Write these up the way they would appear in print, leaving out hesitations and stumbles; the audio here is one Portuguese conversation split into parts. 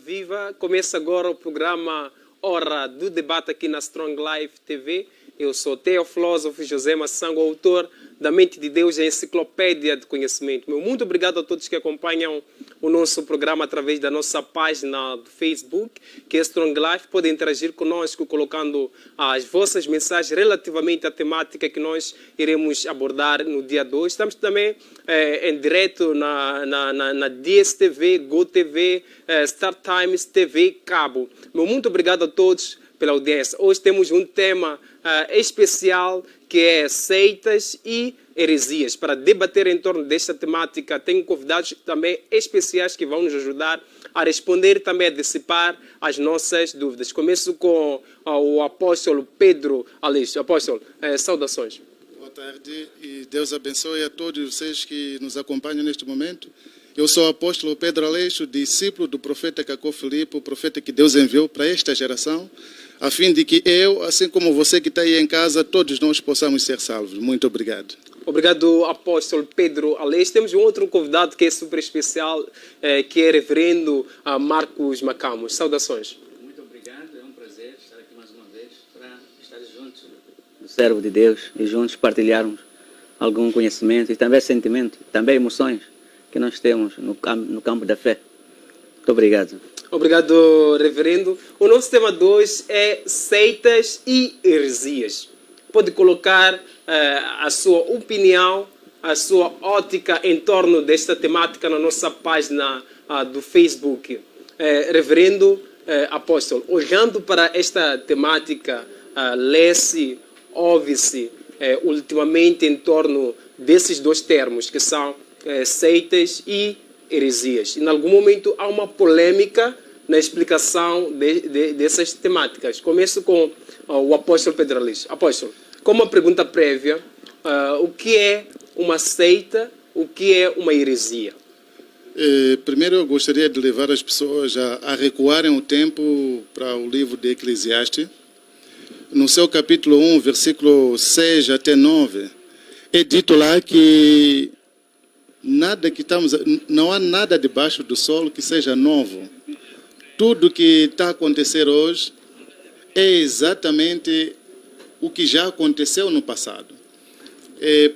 Viva! Começa agora o programa Hora do Debate aqui na Strong Life TV. Eu sou Teofilósofo José Massango, autor da Mente de Deus, a enciclopédia de conhecimento. Muito obrigado a todos que acompanham o nosso programa através da nossa página do Facebook, que é Strong Life. Podem interagir conosco colocando as vossas mensagens relativamente à temática que nós iremos abordar no dia 2. Estamos também em direto na DSTV, GoTV, Star Times, TV Cabo. Muito obrigado a todos pela audiência. Hoje temos um tema especial que é seitas e heresias. Para debater em torno desta temática, tenho convidados também especiais que vão nos ajudar a responder e também a dissipar as nossas dúvidas. Começo com o apóstolo Pedro Aleixo. Apóstolo, saudações. Boa tarde e Deus abençoe a todos vocês que nos acompanham neste momento. Eu sou o apóstolo Pedro Aleixo, discípulo do profeta Cacó Filipe, o profeta que Deus enviou para esta geração, a fim de que eu, assim como você que está aí em casa, todos nós possamos ser salvos. Muito obrigado. Obrigado, apóstolo Pedro Aleixo. Temos um outro convidado que é super especial, que é reverendo Marcos Macamos. Saudações. Muito obrigado, é um prazer estar aqui mais uma vez para estar juntos do servo de Deus e juntos partilharmos algum conhecimento e também sentimento, também emoções que nós temos no campo da fé. Muito obrigado. Obrigado, reverendo. O nosso tema 2 é seitas e heresias. Pode colocar a sua opinião, a sua ótica em torno desta temática na nossa página do Facebook. Reverendo apóstolo, olhando para esta temática, lê-se, ouve-se ultimamente em torno desses dois termos, que são seitas e heresias. Em algum momento há uma polêmica na explicação dessas temáticas. Começo com o apóstolo Pedro Aleixo. Apóstolo, como uma pergunta prévia, o que é uma seita, o que é uma heresia? Primeiro eu gostaria de levar as pessoas a recuarem o tempo para o livro de Eclesiastes. No seu capítulo 1, versículo 6 até 9, é dito lá que não há nada debaixo do sol que seja novo. Tudo que está a acontecer hoje é exatamente o que já aconteceu no passado.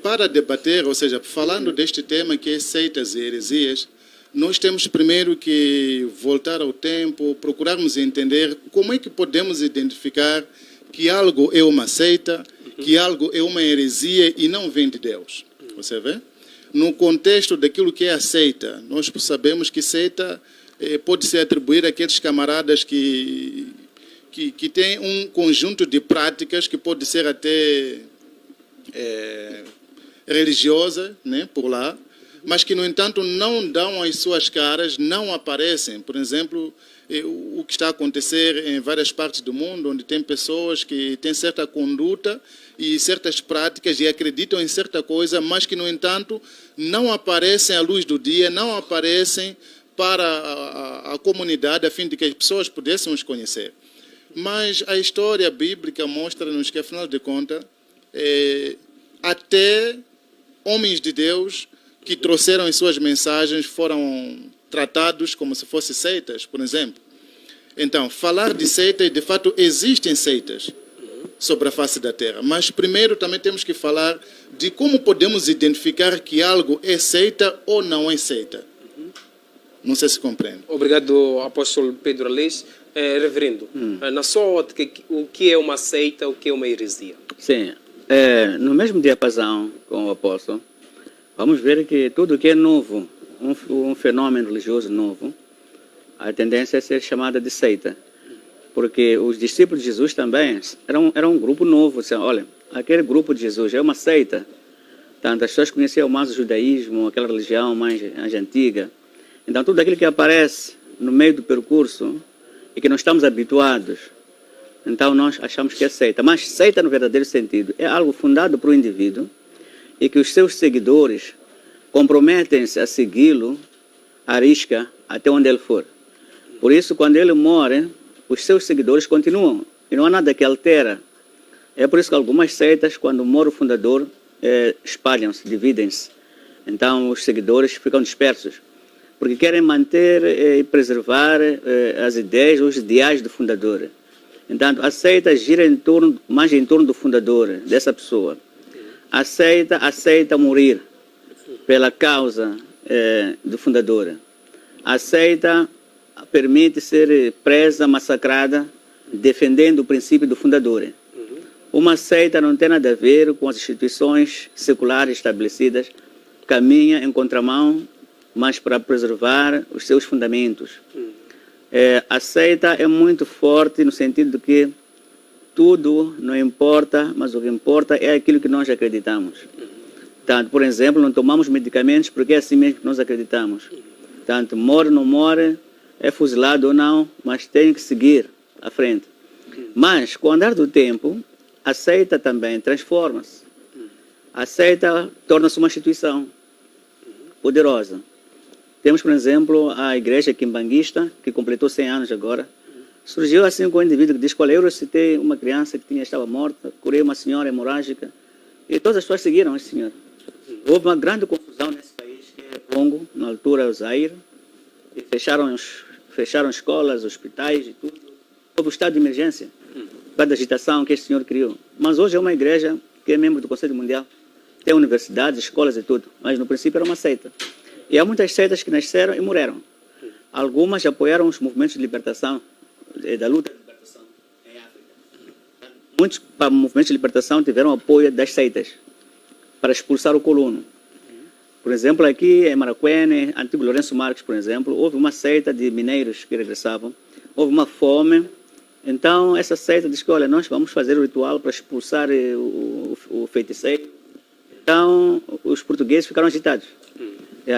Para debater, ou seja, falando deste tema que é seitas e heresias, nós temos primeiro que voltar ao tempo, procurarmos entender como é que podemos identificar que algo é uma seita, que algo é uma heresia e não vem de Deus. Você vê? No contexto daquilo que é a seita, nós sabemos que seita pode ser atribuída àqueles camaradas que têm um conjunto de práticas que pode ser até religiosa, né, por lá, mas que, no entanto, não dão as suas caras, não aparecem. Por exemplo, o que está a acontecer em várias partes do mundo, onde tem pessoas que têm certa conduta e certas práticas e acreditam em certa coisa, mas que, no entanto, não aparecem à luz do dia, não aparecem para a comunidade, a fim de que as pessoas pudessem os conhecer. Mas a história bíblica mostra-nos que, afinal de contas, até homens de Deus que trouxeram as suas mensagens foram tratados como se fossem seitas, por exemplo. Então, falar de seitas, de fato, existem seitas sobre a face da terra. Mas primeiro também temos que falar de como podemos identificar que algo é seita ou não é seita. Não sei se compreende. Obrigado, apóstolo Pedro Aleixo. Reverendo, na sua ótica, o que é uma seita, o que é uma heresia? Sim, no mesmo diapasão com o apóstolo, vamos ver que tudo que é novo, um fenômeno religioso novo, a tendência é ser chamada de seita. Porque os discípulos de Jesus também eram um grupo novo. Assim, olha, aquele grupo de Jesus é uma seita. Tanto as pessoas conheciam mais o judaísmo, aquela religião mais antiga. Então, tudo aquilo que aparece no meio do percurso e que nós estamos habituados, então nós achamos que é seita. Mas seita, no verdadeiro sentido, é algo fundado para o indivíduo e que os seus seguidores comprometem-se a segui-lo à risca até onde ele for. Por isso, quando ele morre, os seus seguidores continuam e não há nada que altera. É por isso que algumas seitas, quando morre o fundador, espalham-se, dividem-se. Então, os seguidores ficam dispersos. porque querem manter e preservar as ideias, os ideais do fundador. Então, a seita gira mais em torno do fundador, dessa pessoa. Aceita morrer pela causa do fundador. A seita permite ser presa, massacrada, defendendo o princípio do fundador. Uma seita não tem nada a ver com as instituições seculares estabelecidas, caminha em contramão, mas para preservar os seus fundamentos. A seita é muito forte no sentido de que tudo não importa, mas o que importa é aquilo que nós acreditamos. Tanto, por exemplo, não tomamos medicamentos porque é assim mesmo que nós acreditamos. Tanto morre ou não morre, é fuzilado ou não, mas tem que seguir à frente. Mas, com o andar do tempo, a seita também transforma-se. A seita torna-se uma instituição poderosa. Temos, por exemplo, a igreja quimbanguista, que completou 100 anos agora. Surgiu assim com um indivíduo que diz: olha, eu recitei uma criança que estava morta, curei uma senhora hemorrágica, e todas as pessoas seguiram esse senhor. Houve uma grande confusão nesse país, que é Congo, na altura o Zaire, e fecharam escolas, hospitais e tudo. Houve o estado de emergência, por causa da agitação que este senhor criou. Mas hoje é uma igreja que é membro do Conselho Mundial, tem universidades, escolas e tudo, mas no princípio era uma seita. E há muitas seitas que nasceram e morreram. Algumas apoiaram os movimentos de libertação, da luta de libertação em África. Muitos movimentos de libertação tiveram apoio das seitas para expulsar o colono. Por exemplo, aqui em Maracuene, antigo Lourenço Marques, por exemplo, houve uma seita de mineiros que regressavam, houve uma fome. Então, essa seita disse que, olha, nós vamos fazer o ritual para expulsar o feiticeiro. Então, os portugueses ficaram agitados.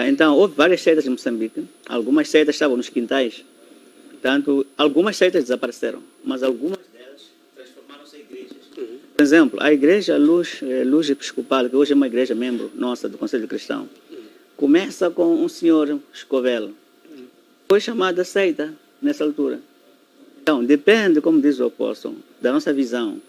Então, houve várias seitas em Moçambique. Algumas seitas estavam nos quintais. Portanto, algumas seitas desapareceram, mas algumas delas transformaram-se em igrejas. Por exemplo, a igreja Luz Episcopal, que hoje é uma igreja membro nossa do Conselho Cristão, começa com um senhor Escovel. Foi chamada seita nessa altura. Então, depende, como diz o apóstolo, da nossa visão.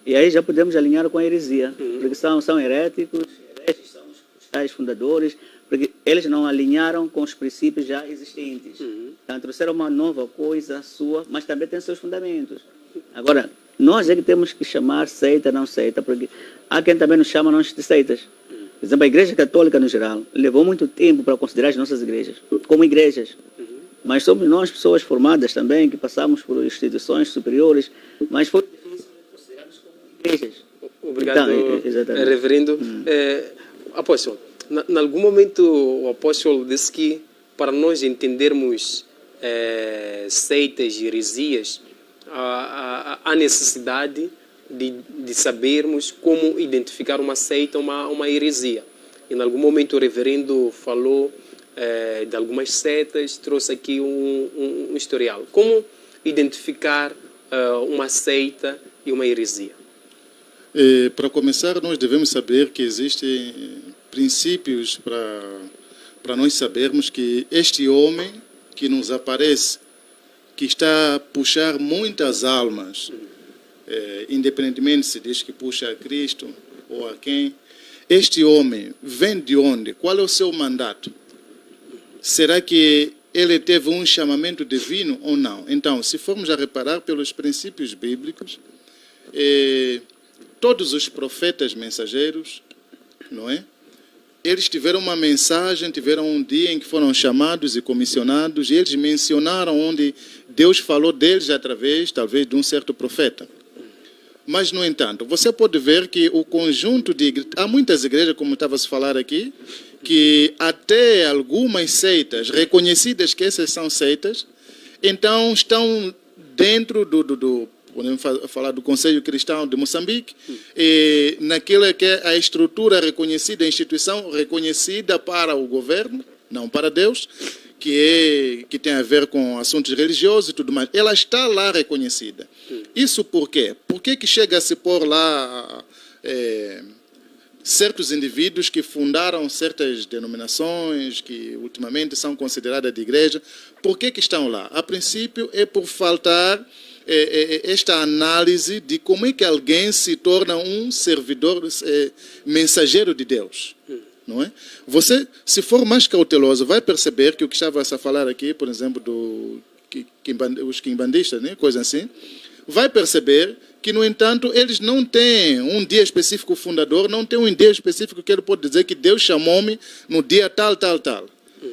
E aí já podemos alinhar com a heresia, porque são heréticos, hereges são os tais fundadores, porque eles não alinharam com os princípios já existentes. Então, trouxeram uma nova coisa sua, mas também tem seus fundamentos. Agora, nós é que temos que chamar seita, não seita, porque há quem também nos chama nós de seitas. Por exemplo, a Igreja Católica, no geral, levou muito tempo para considerar as nossas igrejas como igrejas. Mas somos nós, pessoas formadas também, que passamos por instituições superiores, mas foi difícil considerarmos como igrejas. Obrigado, então, reverendo. Apóstolo, em algum momento o apóstolo disse que para nós entendermos seitas e heresias, há necessidade de sabermos como identificar uma seita ou uma heresia. E em algum momento o reverendo falou de algumas seitas, trouxe aqui um historial. Como identificar uma seita e uma heresia? Para começar, nós devemos saber que existem princípios para nós sabermos que este homem que nos aparece, que está a puxar muitas almas, independentemente se diz que puxa a Cristo ou a quem, este homem vem de onde? Qual é o seu mandato? Será que ele teve um chamamento divino ou não? Então, se formos a reparar pelos princípios bíblicos, todos os profetas mensageiros, não é? Eles tiveram uma mensagem, tiveram um dia em que foram chamados e comissionados, e eles mencionaram onde Deus falou deles através, talvez, de um certo profeta. Mas, no entanto, você pode ver que o conjunto de igrejas, há muitas igrejas, como estava a se falar aqui, que até algumas seitas, reconhecidas que essas são seitas, então estão dentro podemos falar do Conselho Cristão de Moçambique, e naquilo que é a estrutura reconhecida, a instituição reconhecida para o governo, não para Deus, que tem a ver com assuntos religiosos e tudo mais. Ela está lá reconhecida. Isso por quê? Por que chega a se pôr lá certos indivíduos que fundaram certas denominações, que ultimamente são consideradas de igreja? Por que estão lá? A princípio é por faltar esta análise de como é que alguém se torna um servidor, mensageiro de Deus. não é? Você, se for mais cauteloso, vai perceber que o que estava a falar aqui, por exemplo, os quimbandistas, né? Coisa assim, vai perceber que, no entanto, eles não têm um dia específico fundador, não tem um dia específico que ele pode dizer que Deus chamou-me no dia tal, tal, tal.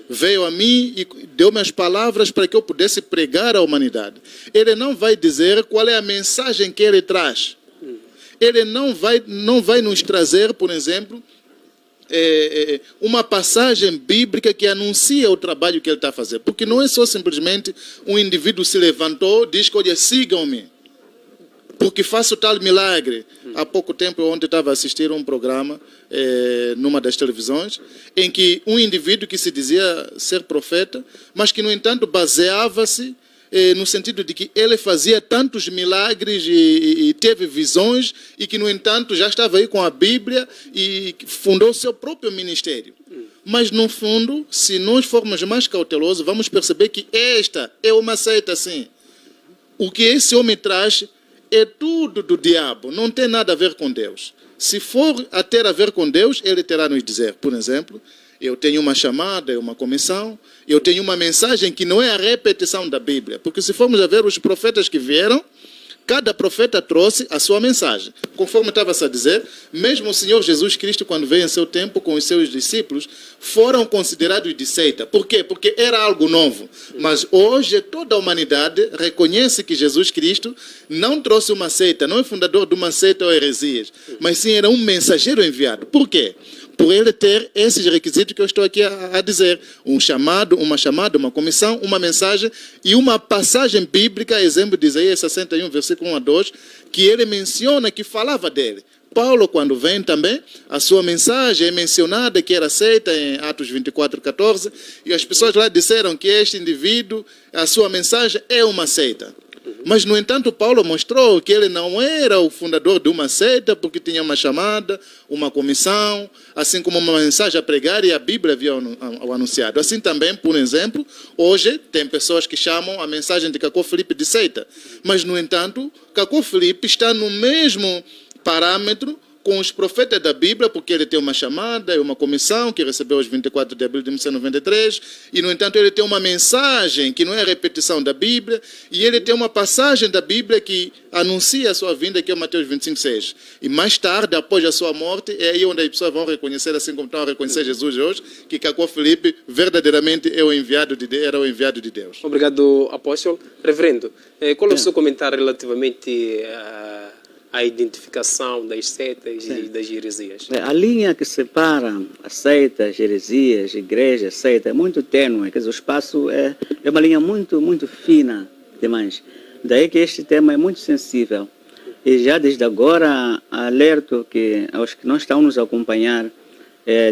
Veio a mim e deu-me as palavras para que eu pudesse pregar à humanidade. Ele não vai dizer qual é a mensagem que ele traz. Ele não vai nos trazer, por exemplo, uma passagem bíblica que anuncia o trabalho que ele está fazendo. Porque não é só simplesmente um indivíduo se levantou, diz que, olha, sigam-me, porque faço tal milagre. Há pouco tempo, ontem estava a assistir a um programa numa das televisões, em que um indivíduo que se dizia ser profeta, mas que, no entanto, baseava-se no sentido de que ele fazia tantos milagres e teve visões, e que, no entanto, já estava aí com a Bíblia e fundou o seu próprio ministério. Mas, no fundo, se nós formos mais cautelosos, vamos perceber que esta é uma seita, sim. O que esse homem traz é tudo do diabo, não tem nada a ver com Deus. Se for a ter a ver com Deus, ele terá nos dizer, por exemplo, eu tenho uma chamada, uma comissão, eu tenho uma mensagem que não é a repetição da Bíblia. Porque se formos a ver os profetas que vieram, cada profeta trouxe a sua mensagem. Conforme estava-se a dizer, mesmo o Senhor Jesus Cristo, quando veio em seu tempo com os seus discípulos, foram considerados de seita. Por quê? Porque era algo novo. Mas hoje toda a humanidade reconhece que Jesus Cristo não trouxe uma seita, não é fundador de uma seita ou heresias, mas sim era um mensageiro enviado. Por quê? Por ele ter esses requisitos que eu estou aqui a dizer. Um chamado, uma comissão, uma mensagem e uma passagem bíblica, exemplo de Isaías 61, versículo 1 a 2, que ele menciona, que falava dele. Paulo, quando vem também, a sua mensagem é mencionada, que era aceita em Atos 24, 14, e as pessoas lá disseram que este indivíduo, a sua mensagem é uma seita. Mas, no entanto, Paulo mostrou que ele não era o fundador de uma seita, porque tinha uma chamada, uma comissão, assim como uma mensagem a pregar, e a Bíblia havia o anunciado. Assim também, por exemplo, hoje tem pessoas que chamam a mensagem de Cacó Filipe de seita. Mas, no entanto, Cacó Filipe está no mesmo parâmetro com os profetas da Bíblia, porque ele tem uma chamada e uma comissão que recebeu os 24 de abril de 1993, e, no entanto, ele tem uma mensagem que não é a repetição da Bíblia, e ele tem uma passagem da Bíblia que anuncia a sua vinda, que é Mateus 25:6. E mais tarde, após a sua morte, é aí onde as pessoas vão reconhecer, assim como estão a reconhecer Jesus hoje, que Cacó Filipe verdadeiramente era o enviado de Deus. Obrigado, apóstolo. Reverendo, qual é o seu comentário relativamente a identificação das seitas e das heresias? A linha que separa as seitas, heresias, igrejas, seita, é muito tênue. Quer dizer, o espaço é uma linha muito, muito fina demais. Daí que este tema é muito sensível. E já desde agora alerto que aos que não estão nos acompanhar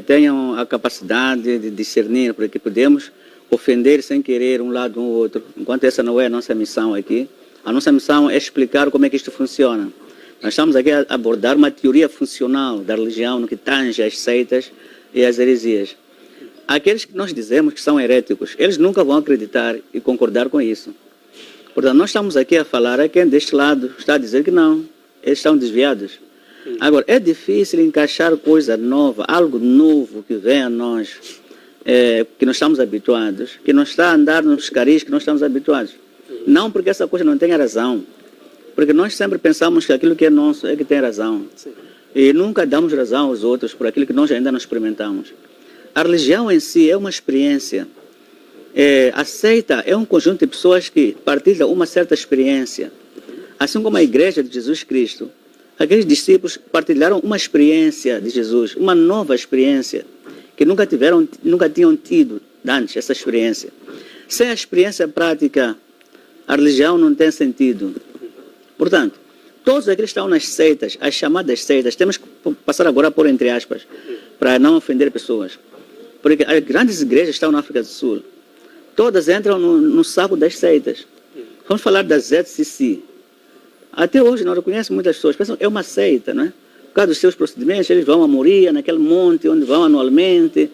tenham a capacidade de discernir, porque podemos ofender sem querer um lado ou outro. Enquanto essa não é a nossa missão aqui, a nossa missão é explicar como é que isto funciona. Nós estamos aqui a abordar uma teoria funcional da religião no que tange as seitas e as heresias. Aqueles que nós dizemos que são heréticos, eles nunca vão acreditar e concordar com isso. Portanto, nós estamos aqui a falar a quem deste lado está a dizer que não, eles estão desviados. Agora, é difícil encaixar coisa nova, algo novo que vem a nós, que nós estamos habituados, que não está a andar nos caris que nós estamos habituados. Não porque essa coisa não tenha razão. Porque nós sempre pensamos que aquilo que é nosso é que tem razão. Sim. E nunca damos razão aos outros por aquilo que nós ainda não experimentamos. A religião em si é uma experiência. A seita é um conjunto de pessoas que partilham uma certa experiência. Assim como a igreja de Jesus Cristo. Aqueles discípulos partilharam uma experiência de Jesus, uma nova experiência, que nunca tinham tido antes essa experiência. Sem a experiência prática, a religião não tem sentido. Portanto, todos aqueles que estão nas seitas, as chamadas seitas, temos que passar agora a pôr entre aspas, para não ofender pessoas. Porque as grandes igrejas estão na África do Sul. Todas entram no saco das seitas. Vamos falar da ZCC. Até hoje não reconhece muitas pessoas, pensam que é uma seita, não é? Por causa dos seus procedimentos, eles vão a Moria, naquele monte onde vão anualmente,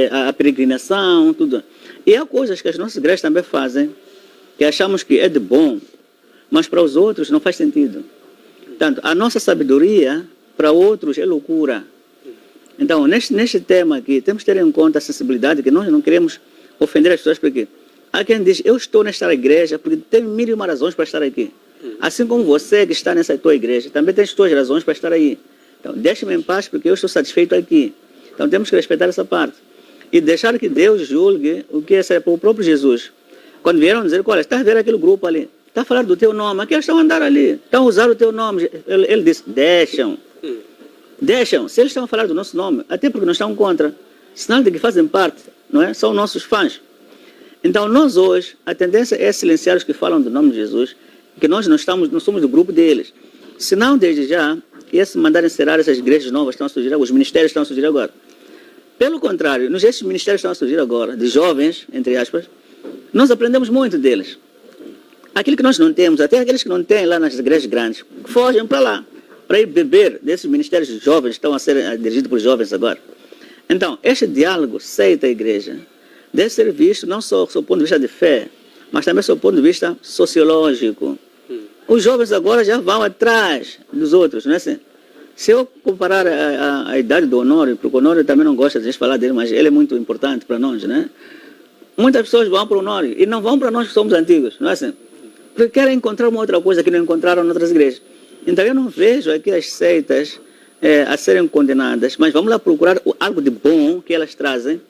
a peregrinação, tudo. E há coisas que as nossas igrejas também fazem, que achamos que é de bom, mas para os outros não faz sentido. Portanto, a nossa sabedoria, para outros, é loucura. Então, neste tema aqui, temos que ter em conta a sensibilidade, que nós não queremos ofender as pessoas, porque há quem diz, eu estou nesta igreja porque tem mil e uma razões para estar aqui. Assim como você que está nessa tua igreja, também tem as tuas razões para estar aí. Então, deixe-me em paz porque eu estou satisfeito aqui. Então, temos que respeitar essa parte. E deixar que Deus julgue o que é para o próprio Jesus. Quando vieram dizer, olha, está a ver aquele grupo ali, está a falar do teu nome, aqui eles estão a andar ali, estão a usar o teu nome. Ele disse, deixam. Deixam. Se eles estão a falar do nosso nome, até porque não estão contra, sinal de que fazem parte, não é? São nossos fãs. Então, nós hoje, a tendência é silenciar os que falam do nome de Jesus, que nós não somos do grupo deles. Se não, desde já, ia se mandar encerrar essas igrejas novas que estão a surgir, os ministérios estão a surgir agora. Pelo contrário, esses ministérios estão a surgir agora, de jovens, entre aspas, nós aprendemos muito deles. Aquilo que nós não temos, até aqueles que não têm lá nas igrejas grandes, fogem para lá, para ir beber desses ministérios jovens que estão a ser dirigidos por jovens agora. Então, este diálogo seita a igreja deve ser visto não só do ponto de vista de fé, mas também do ponto de vista sociológico. Os jovens agora já vão atrás dos outros, não é assim? Se eu comparar a idade do Honório, porque o Honório também não gosta de a gente falar dele, mas ele é muito importante para nós, né? Muitas pessoas vão para o Honório e não vão para nós que somos antigos, não é assim? Porque querem encontrar uma outra coisa que não encontraram em outras igrejas. Então eu não vejo aqui as seitas a serem condenadas, mas vamos lá procurar algo de bom que elas trazem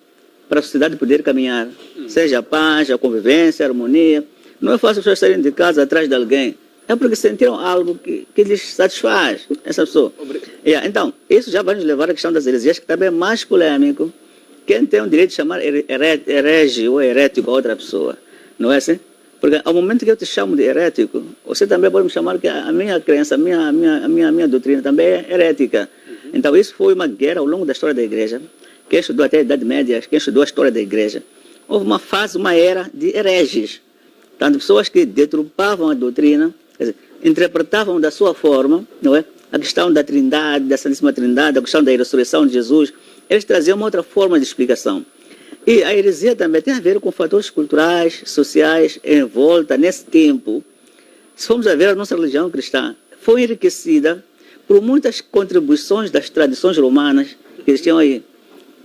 para a sociedade poder caminhar, seja a paz, a convivência, a harmonia. Não é fácil as pessoas saírem de casa atrás de alguém, é porque sentiram algo que lhes satisfaz essa pessoa. Então, isso já vai nos levar à questão das heresias, que também é mais polêmico. Quem tem o direito de chamar herege ou herético a outra pessoa, não é assim? Porque ao momento que eu te chamo de herético, você também pode me chamar que a minha crença, a minha doutrina também é herética. Então isso foi uma guerra ao longo da história da igreja. Quem estudou até a Idade Média, quem estudou a história da igreja, houve uma fase, uma era de hereges. Tanto pessoas que deturpavam a doutrina, quer dizer, interpretavam da sua forma, não é? A questão da Trindade, da Santíssima Trindade, a questão da ressurreição de Jesus, eles traziam uma outra forma de explicação. E a heresia também tem a ver com fatores culturais, sociais, em volta, nesse tempo. Se formos a ver, a nossa religião cristã foi enriquecida por muitas contribuições das tradições romanas que existiam aí.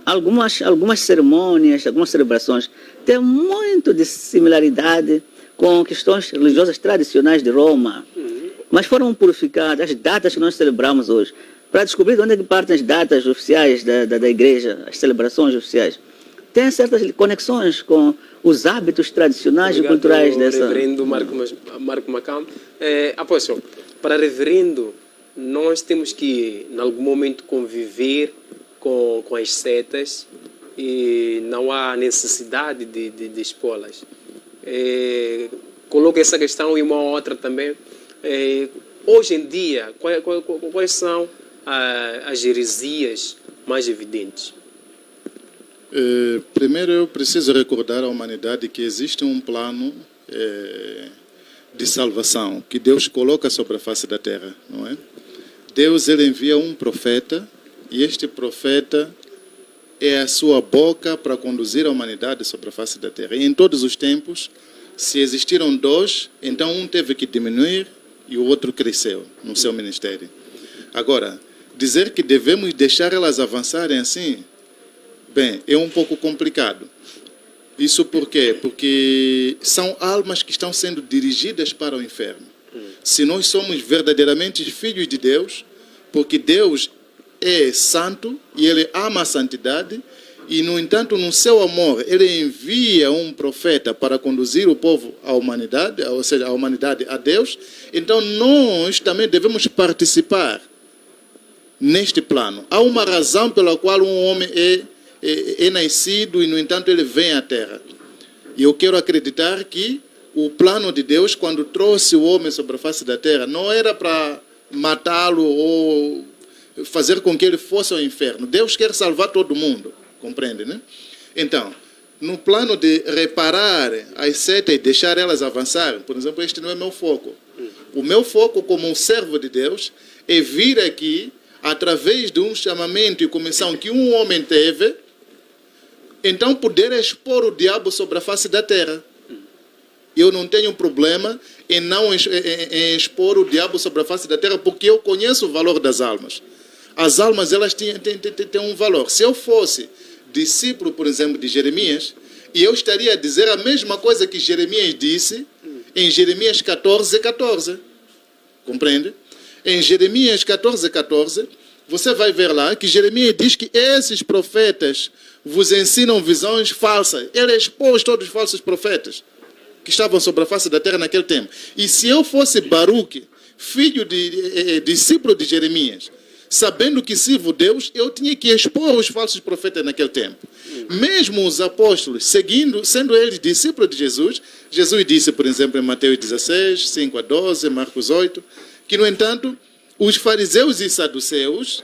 Algumas cerimônias, algumas celebrações têm muito de similaridade com questões religiosas tradicionais de Roma. Mas foram purificadas as datas que nós celebramos hoje, para descobrir de onde é que partem as datas oficiais da igreja, as celebrações oficiais. Tem certas conexões com os hábitos tradicionais e culturais dessa... Reverendo Marco Macam. Apóstolo, para reverendo, nós temos que, em algum momento, conviver com as setas e não há necessidade de expô-las. Coloco essa questão e uma outra também. Hoje em dia, quais são as heresias mais evidentes? Primeiro eu preciso recordar à humanidade que existe um plano de salvação que Deus coloca sobre a face da terra, não é? Deus ele envia um profeta e este profeta é a sua boca para conduzir a humanidade sobre a face da terra. E em todos os tempos, se existiram dois, então um teve que diminuir e o outro cresceu no seu ministério. Agora, dizer que devemos deixar elas avançarem assim, bem, é um pouco complicado. Isso por quê? Porque são almas que estão sendo dirigidas para o inferno. Se nós somos verdadeiramente filhos de Deus, porque Deus é santo e Ele ama a santidade, e, no entanto, no seu amor, Ele envia um profeta para conduzir o povo à humanidade, ou seja, a humanidade a Deus, então nós também devemos participar neste plano. Há uma razão pela qual um homem é nascido e, no entanto, ele vem à Terra. E eu quero acreditar que o plano de Deus, quando trouxe o homem sobre a face da Terra, não era para matá-lo ou fazer com que ele fosse ao inferno. Deus quer salvar todo mundo, compreende, né? Então, no plano de reparar as setas e deixar elas avançar, por exemplo, este não é meu foco. O meu foco como um servo de Deus é vir aqui através de um chamamento e comissão que um homem teve, então poder expor o diabo sobre a face da terra. Eu não tenho problema em expor o diabo sobre a face da terra, porque eu conheço o valor das almas. As almas, elas têm um valor. Se eu fosse discípulo, por exemplo, de Jeremias, e eu estaria a dizer a mesma coisa que Jeremias disse em Jeremias 14:14. Compreende? Em Jeremias 14:14, você vai ver lá que Jeremias diz que esses profetas vos ensinam visões falsas. Ele expôs todos os falsos profetas que estavam sobre a face da terra naquele tempo. E se eu fosse Baruque, filho de discípulo de Jeremias, sabendo que sirvo Deus, eu tinha que expor os falsos profetas naquele tempo. Mesmo os apóstolos, sendo eles discípulos de Jesus, Jesus disse, por exemplo, em Mateus 16, 5-12, Marcos 8, que, no entanto, os fariseus e saduceus,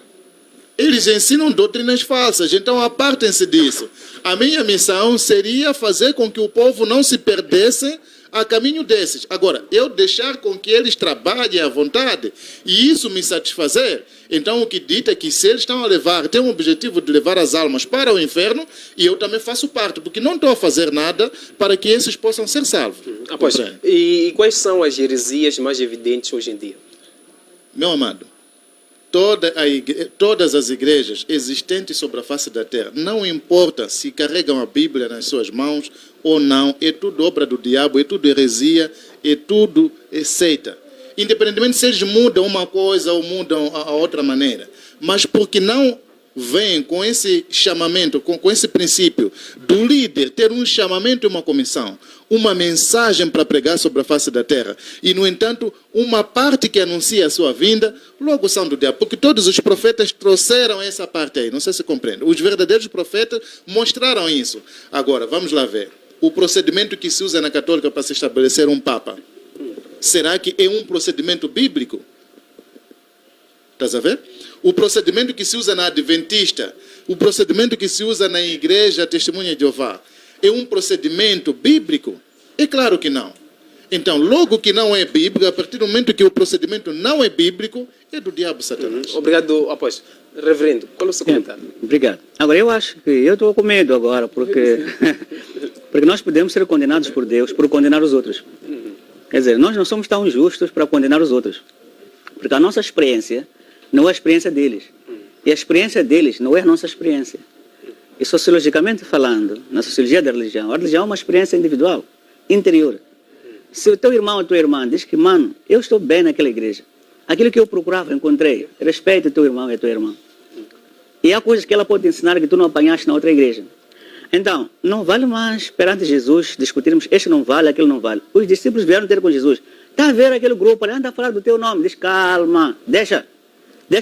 eles ensinam doutrinas falsas, então apartem-se disso. A minha missão seria fazer com que o povo não se perdesse a caminho desses. Agora, eu deixar com que eles trabalhem à vontade e isso me satisfazer, então o que dita é que se eles estão a levar, tem o objetivo de levar as almas para o inferno, e eu também faço parte, porque não estou a fazer nada para que esses possam ser salvos. Pois, e quais são as heresias mais evidentes hoje em dia? Meu amado, todas as igrejas existentes sobre a face da terra, não importa se carregam a Bíblia nas suas mãos ou não, é tudo obra do diabo, é tudo heresia, é tudo seita. Independentemente se eles mudam uma coisa ou mudam a outra maneira, mas porque não vem com esse chamamento, com esse princípio do líder ter um chamamento e uma comissão, uma mensagem para pregar sobre a face da terra, e no entanto uma parte que anuncia a sua vinda, logo são do diabo, porque todos os profetas trouxeram essa parte aí, não sei se compreende. Os verdadeiros profetas mostraram isso. Agora, vamos lá ver. O procedimento que se usa na católica para se estabelecer um papa, será que é um procedimento bíblico? Estás a ver? O procedimento que se usa na adventista, o procedimento que se usa na igreja Testemunha de Jeová, é um procedimento bíblico? É claro que não. Então, logo que não é bíblico, a partir do momento que o procedimento não é bíblico, é do diabo Satanás. Obrigado, apóstolo. Reverendo, qual é o seu comentário? Obrigado. Agora, eu acho que eu estou com medo agora, porque nós podemos ser condenados por Deus por condenar os outros. Quer dizer, nós não somos tão justos para condenar os outros, porque a nossa experiência não é a experiência deles, e a experiência deles não é a nossa experiência. E sociologicamente falando, na sociologia da religião, a religião é uma experiência individual, interior. Se o teu irmão ou a tua irmã diz que, mano, eu estou bem naquela igreja, aquilo que eu procurava, encontrei, respeita o teu irmão e a tua irmã. E há coisas que ela pode te ensinar que tu não apanhaste na outra igreja. Então, não vale mais perante Jesus discutirmos, este não vale, aquele não vale. Os discípulos vieram ter com Jesus. Está a ver aquele grupo, anda a falar do teu nome, diz calma, deixa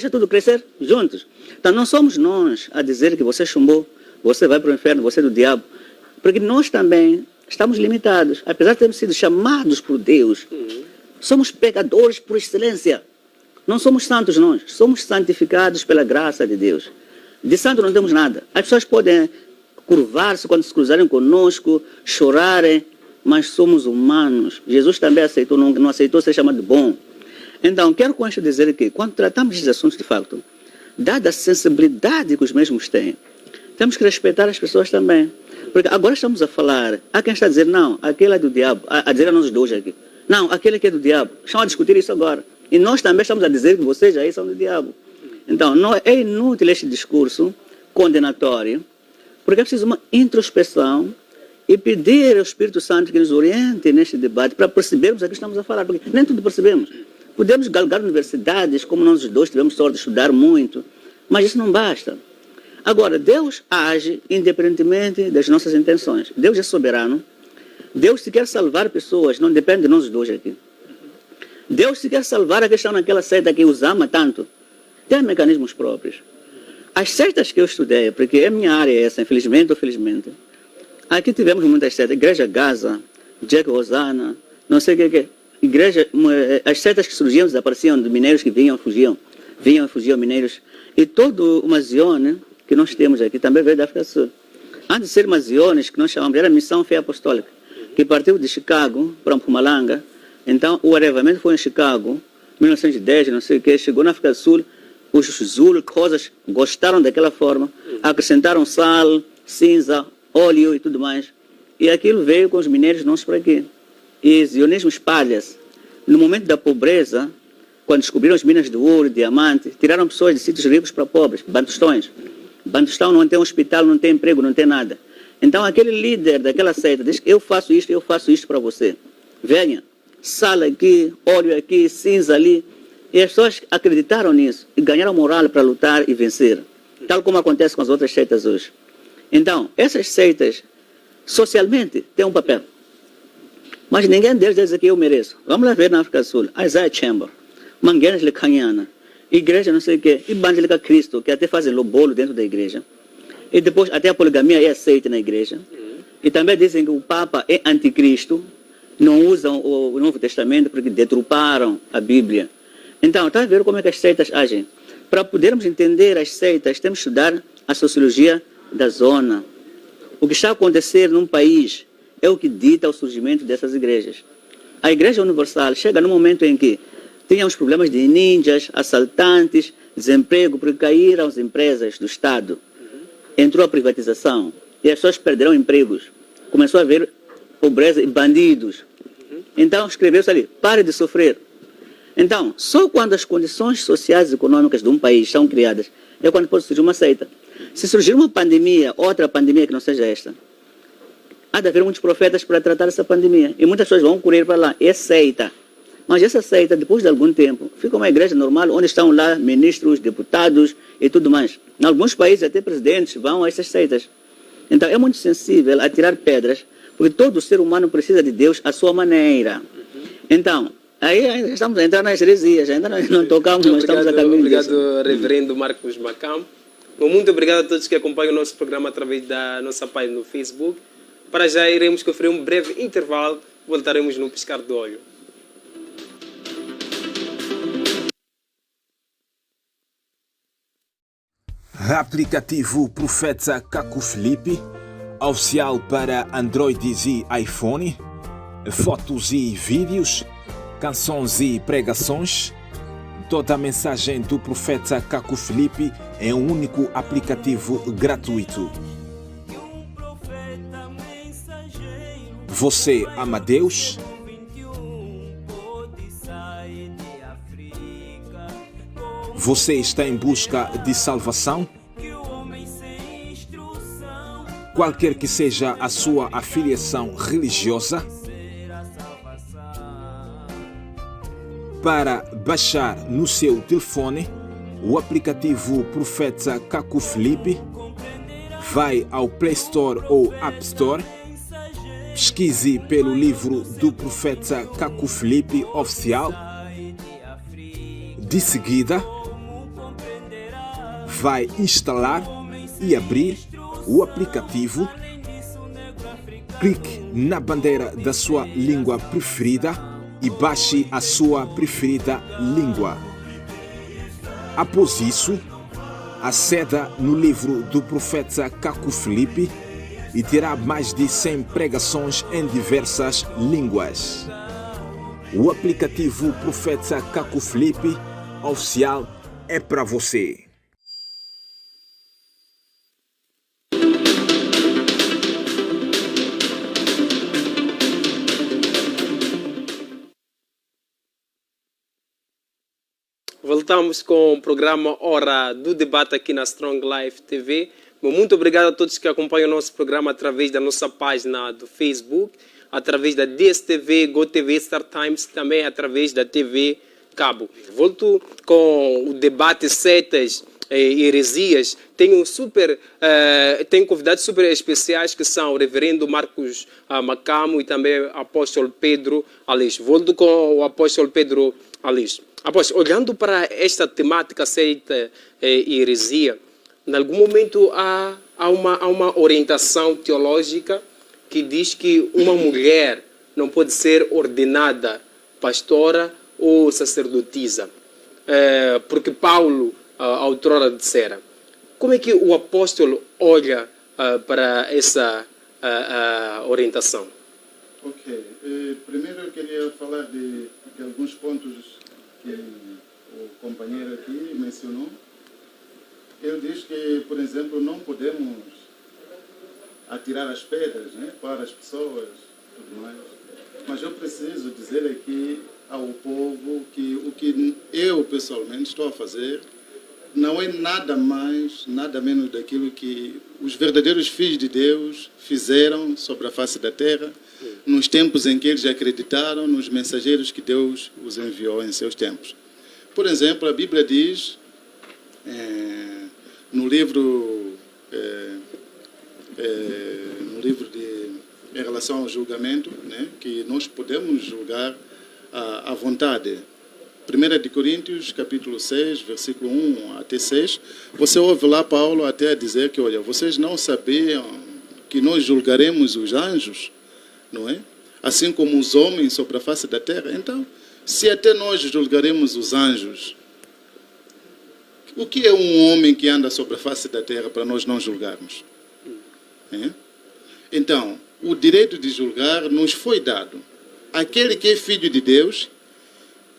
tudo crescer juntos. Então, não somos nós a dizer que você chumbou, você vai para o inferno, você é do diabo. Porque nós também estamos limitados. Apesar de termos sido chamados por Deus, somos pecadores por excelência. Não somos santos nós, somos santificados pela graça de Deus. De santo não temos nada. As pessoas podem curvar-se quando se cruzarem conosco, chorarem, mas somos humanos. Jesus também aceitou, não aceitou ser chamado de bom. Então, quero com isso dizer que, quando tratamos desses assuntos, de facto, dada a sensibilidade que os mesmos têm, temos que respeitar as pessoas também. Porque agora estamos a falar, há quem está a dizer, não, aquele é do diabo, a dizer a nós dois aqui. Não, aquele que é do diabo. Estão a discutir isso agora. E nós também estamos a dizer que vocês aí são do diabo. Então, não, é inútil este discurso condenatório, porque é preciso uma introspeção e pedir ao Espírito Santo que nos oriente neste debate para percebermos a que estamos a falar, porque nem tudo percebemos. Podemos galgar universidades, como nós dois tivemos sorte de estudar muito, mas isso não basta. Agora, Deus age independentemente das nossas intenções. Deus é soberano. Deus, se quer salvar pessoas, não depende de nós dois aqui. Deus, se quer salvar a que estão naquela seita que os ama tanto, tem mecanismos próprios. As seitas que eu estudei, porque a minha área é essa, infelizmente ou felizmente, aqui tivemos muitas seitas. Igreja Gaza, Jack Rosana, não sei o que. Igreja, as seitas que surgiam, desapareciam, de mineiros que vinham e fugiam mineiros. E todo o Mazione que nós temos aqui também veio da África do Sul. Antes de ser Maziones, que nós chamamos, era a Missão Fé Apostólica, que partiu de Chicago para Mpumalanga. Então, o arrevamento foi em Chicago, 1910, não sei o que, chegou na África do Sul, os Zulu, coisas, gostaram daquela forma, acrescentaram sal, cinza, óleo e tudo mais. E aquilo veio com os mineiros nossos para aqui. E o zionismo espalha-se. No momento da pobreza, quando descobriram as minas de ouro, diamante, tiraram pessoas de sítios ricos para pobres, bantustões. Bantustão não tem hospital, não tem emprego, não tem nada. Então aquele líder daquela seita diz: eu faço isto para você. Venha, sal aqui, óleo aqui, cinza ali. E as pessoas acreditaram nisso e ganharam moral para lutar e vencer. Tal como acontece com as outras seitas hoje. Então, essas seitas, socialmente, têm um papel. Mas ninguém deles diz que eu mereço. Vamos lá ver na África do Sul. Isaiah Chamber, Mangueiras Lecaniana, igreja não sei o quê, Evangélica Cristo, que até fazem bolo dentro da igreja. E depois até a poligamia é aceita na igreja. E também dizem que o Papa é anticristo, não usam o Novo Testamento porque deturparam a Bíblia. Então, está a ver como é que as seitas agem. Para podermos entender as seitas, temos que estudar a sociologia da zona. O que está a acontecer num país é o que dita o surgimento dessas igrejas. A Igreja Universal chega num momento em que tínhamos problemas de ninjas, assaltantes, desemprego, porque caíram as empresas do Estado. Entrou a privatização e as pessoas perderam empregos. Começou a haver pobreza e bandidos. Então escreveu-se ali: pare de sofrer. Então, só quando as condições sociais e econômicas de um país são criadas é quando pode surgir uma seita. Se surgir uma pandemia, outra pandemia que não seja esta, há de haver muitos profetas para tratar essa pandemia. E muitas pessoas vão correr para lá. É seita. Mas essa seita, depois de algum tempo, fica uma igreja normal, onde estão lá ministros, deputados e tudo mais. Em alguns países, até presidentes vão a essas seitas. Então, é muito sensível a tirar pedras, porque todo ser humano precisa de Deus à sua maneira. Então, aí ainda estamos a entrar nas heresias, ainda não tocamos, mas estamos a caminho disso. Obrigado, reverendo Marcos Macam. Muito obrigado a todos que acompanham o nosso programa através da nossa página no Facebook. Para já iremos conferir um breve intervalo, voltaremos no piscar do olho. Aplicativo Profeta Caco Felipe, oficial para Androids e iPhone, fotos e vídeos, canções e pregações. Toda a mensagem do Profeta Caco Felipe é um único aplicativo gratuito. Você ama Deus? Você está em busca de salvação? Qualquer que seja a sua afiliação religiosa, para baixar no seu telefone o aplicativo Profeta Caco Felipe, vai ao Play Store ou App Store, pesquise pelo livro do Profeta Caco Felipe oficial. De seguida, vai instalar e abrir o aplicativo. Clique na bandeira da sua língua preferida e baixe a sua preferida língua. Após isso, aceda no livro do Profeta Caco Felipe e terá mais de 100 pregações em diversas línguas. O aplicativo Profeta Caco Felipe oficial é para você. Voltamos com o programa Hora do Debate aqui na Strong Life TV. Muito obrigado a todos que acompanham o nosso programa através da nossa página do Facebook, através da DSTV, GoTV, Star Times, também através da TV Cabo. Volto com o debate seitas e heresias. Tenho convidados super especiais que são o reverendo Marcos Macamo e também o apóstolo Pedro Aleixo. Volto com o apóstolo Pedro Aleixo. Após, olhando para esta temática seita e heresia, em algum momento há uma orientação teológica que diz que uma mulher não pode ser ordenada pastora ou sacerdotisa, porque Paulo, outrora dissera. Como é que o apóstolo olha para essa orientação? Ok. Primeiro eu queria falar de alguns pontos que o companheiro aqui mencionou. Ele diz que, por exemplo, não podemos atirar as pedras, né, para as pessoas, tudo mais. Mas eu preciso dizer aqui ao povo que o que eu pessoalmente estou a fazer não é nada mais, nada menos daquilo que os verdadeiros filhos de Deus fizeram sobre a face da terra nos tempos em que eles acreditaram nos mensageiros que Deus os enviou em seus tempos. Por exemplo, a Bíblia diz, no livro em relação ao julgamento, né, que nós podemos julgar à vontade. 1 Coríntios, capítulo 6, versículo 1 até 6, você ouve lá Paulo até dizer que, olha, vocês não sabiam que nós julgaremos os anjos, não é? Assim como os homens sobre a face da terra. Então, se até nós julgaremos os anjos, o que é um homem que anda sobre a face da terra para nós não julgarmos? Então, o direito de julgar nos foi dado. Aquele que é filho de Deus,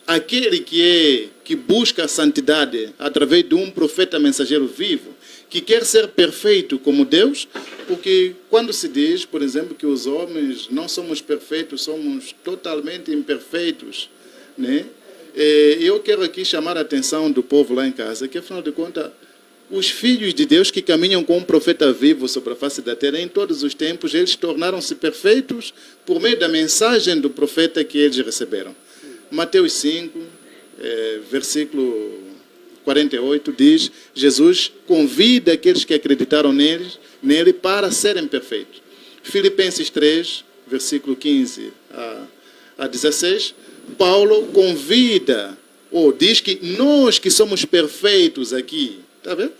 aquele que busca a santidade através de um profeta mensageiro vivo, que quer ser perfeito como Deus, porque quando se diz, por exemplo, que os homens não somos perfeitos, somos totalmente imperfeitos, né? Eu quero aqui chamar a atenção do povo lá em casa, que afinal de contas, os filhos de Deus que caminham com um profeta vivo sobre a face da terra, em todos os tempos, eles tornaram-se perfeitos por meio da mensagem do profeta que eles receberam. Mateus 5, versículo 48, diz, Jesus convida aqueles que acreditaram nele para serem perfeitos. Filipenses 3, versículo 15 a 16, Paulo convida, ou diz que nós que somos perfeitos aqui, está vendo?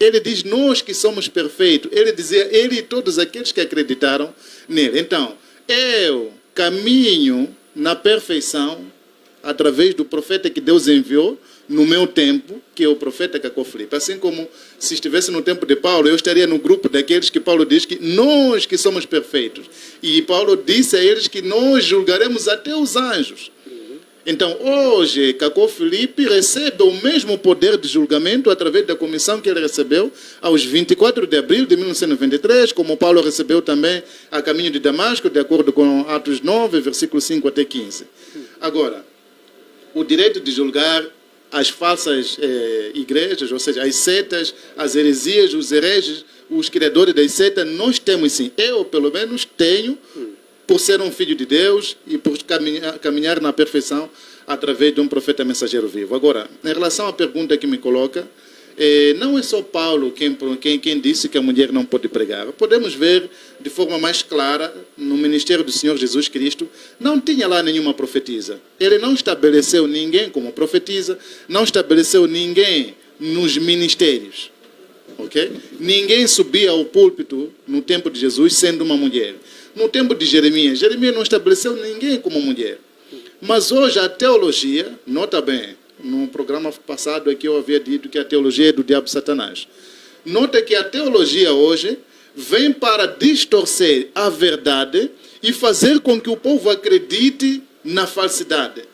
Ele diz nós que somos perfeitos, ele dizia, ele e todos aqueles que acreditaram nele. Então, eu caminho na perfeição através do profeta que Deus enviou no meu tempo, que é o profeta Cacó Filipe. Assim como se estivesse no tempo de Paulo, eu estaria no grupo daqueles que Paulo diz que nós que somos perfeitos. E Paulo disse a eles que nós julgaremos até os anjos. Então, hoje, Cacó Filipe recebe o mesmo poder de julgamento através da comissão que ele recebeu aos 24 de abril de 1993, como Paulo recebeu também a caminho de Damasco, de acordo com Atos 9, versículo 5 até 15. Agora, o direito de julgar as falsas igrejas, ou seja, as setas, as heresias, os hereges, os criadores das setas, nós temos sim. Eu, pelo menos, tenho, por ser um filho de Deus e por caminhar na perfeição através de um profeta mensageiro vivo. Agora, em relação à pergunta que me coloca, não é só Paulo quem disse que a mulher não pode pregar. Podemos ver de forma mais clara, no ministério do Senhor Jesus Cristo, não tinha lá nenhuma profetisa. Ele não estabeleceu ninguém como profetisa, não estabeleceu ninguém nos ministérios. Okay? Ninguém subia ao púlpito no tempo de Jesus sendo uma mulher. No tempo de Jeremias não estabeleceu ninguém como mulher. Mas hoje a teologia, nota bem, no programa passado aqui eu havia dito que a teologia é do diabo Satanás. Nota que a teologia hoje vem para distorcer a verdade e fazer com que o povo acredite na falsidade.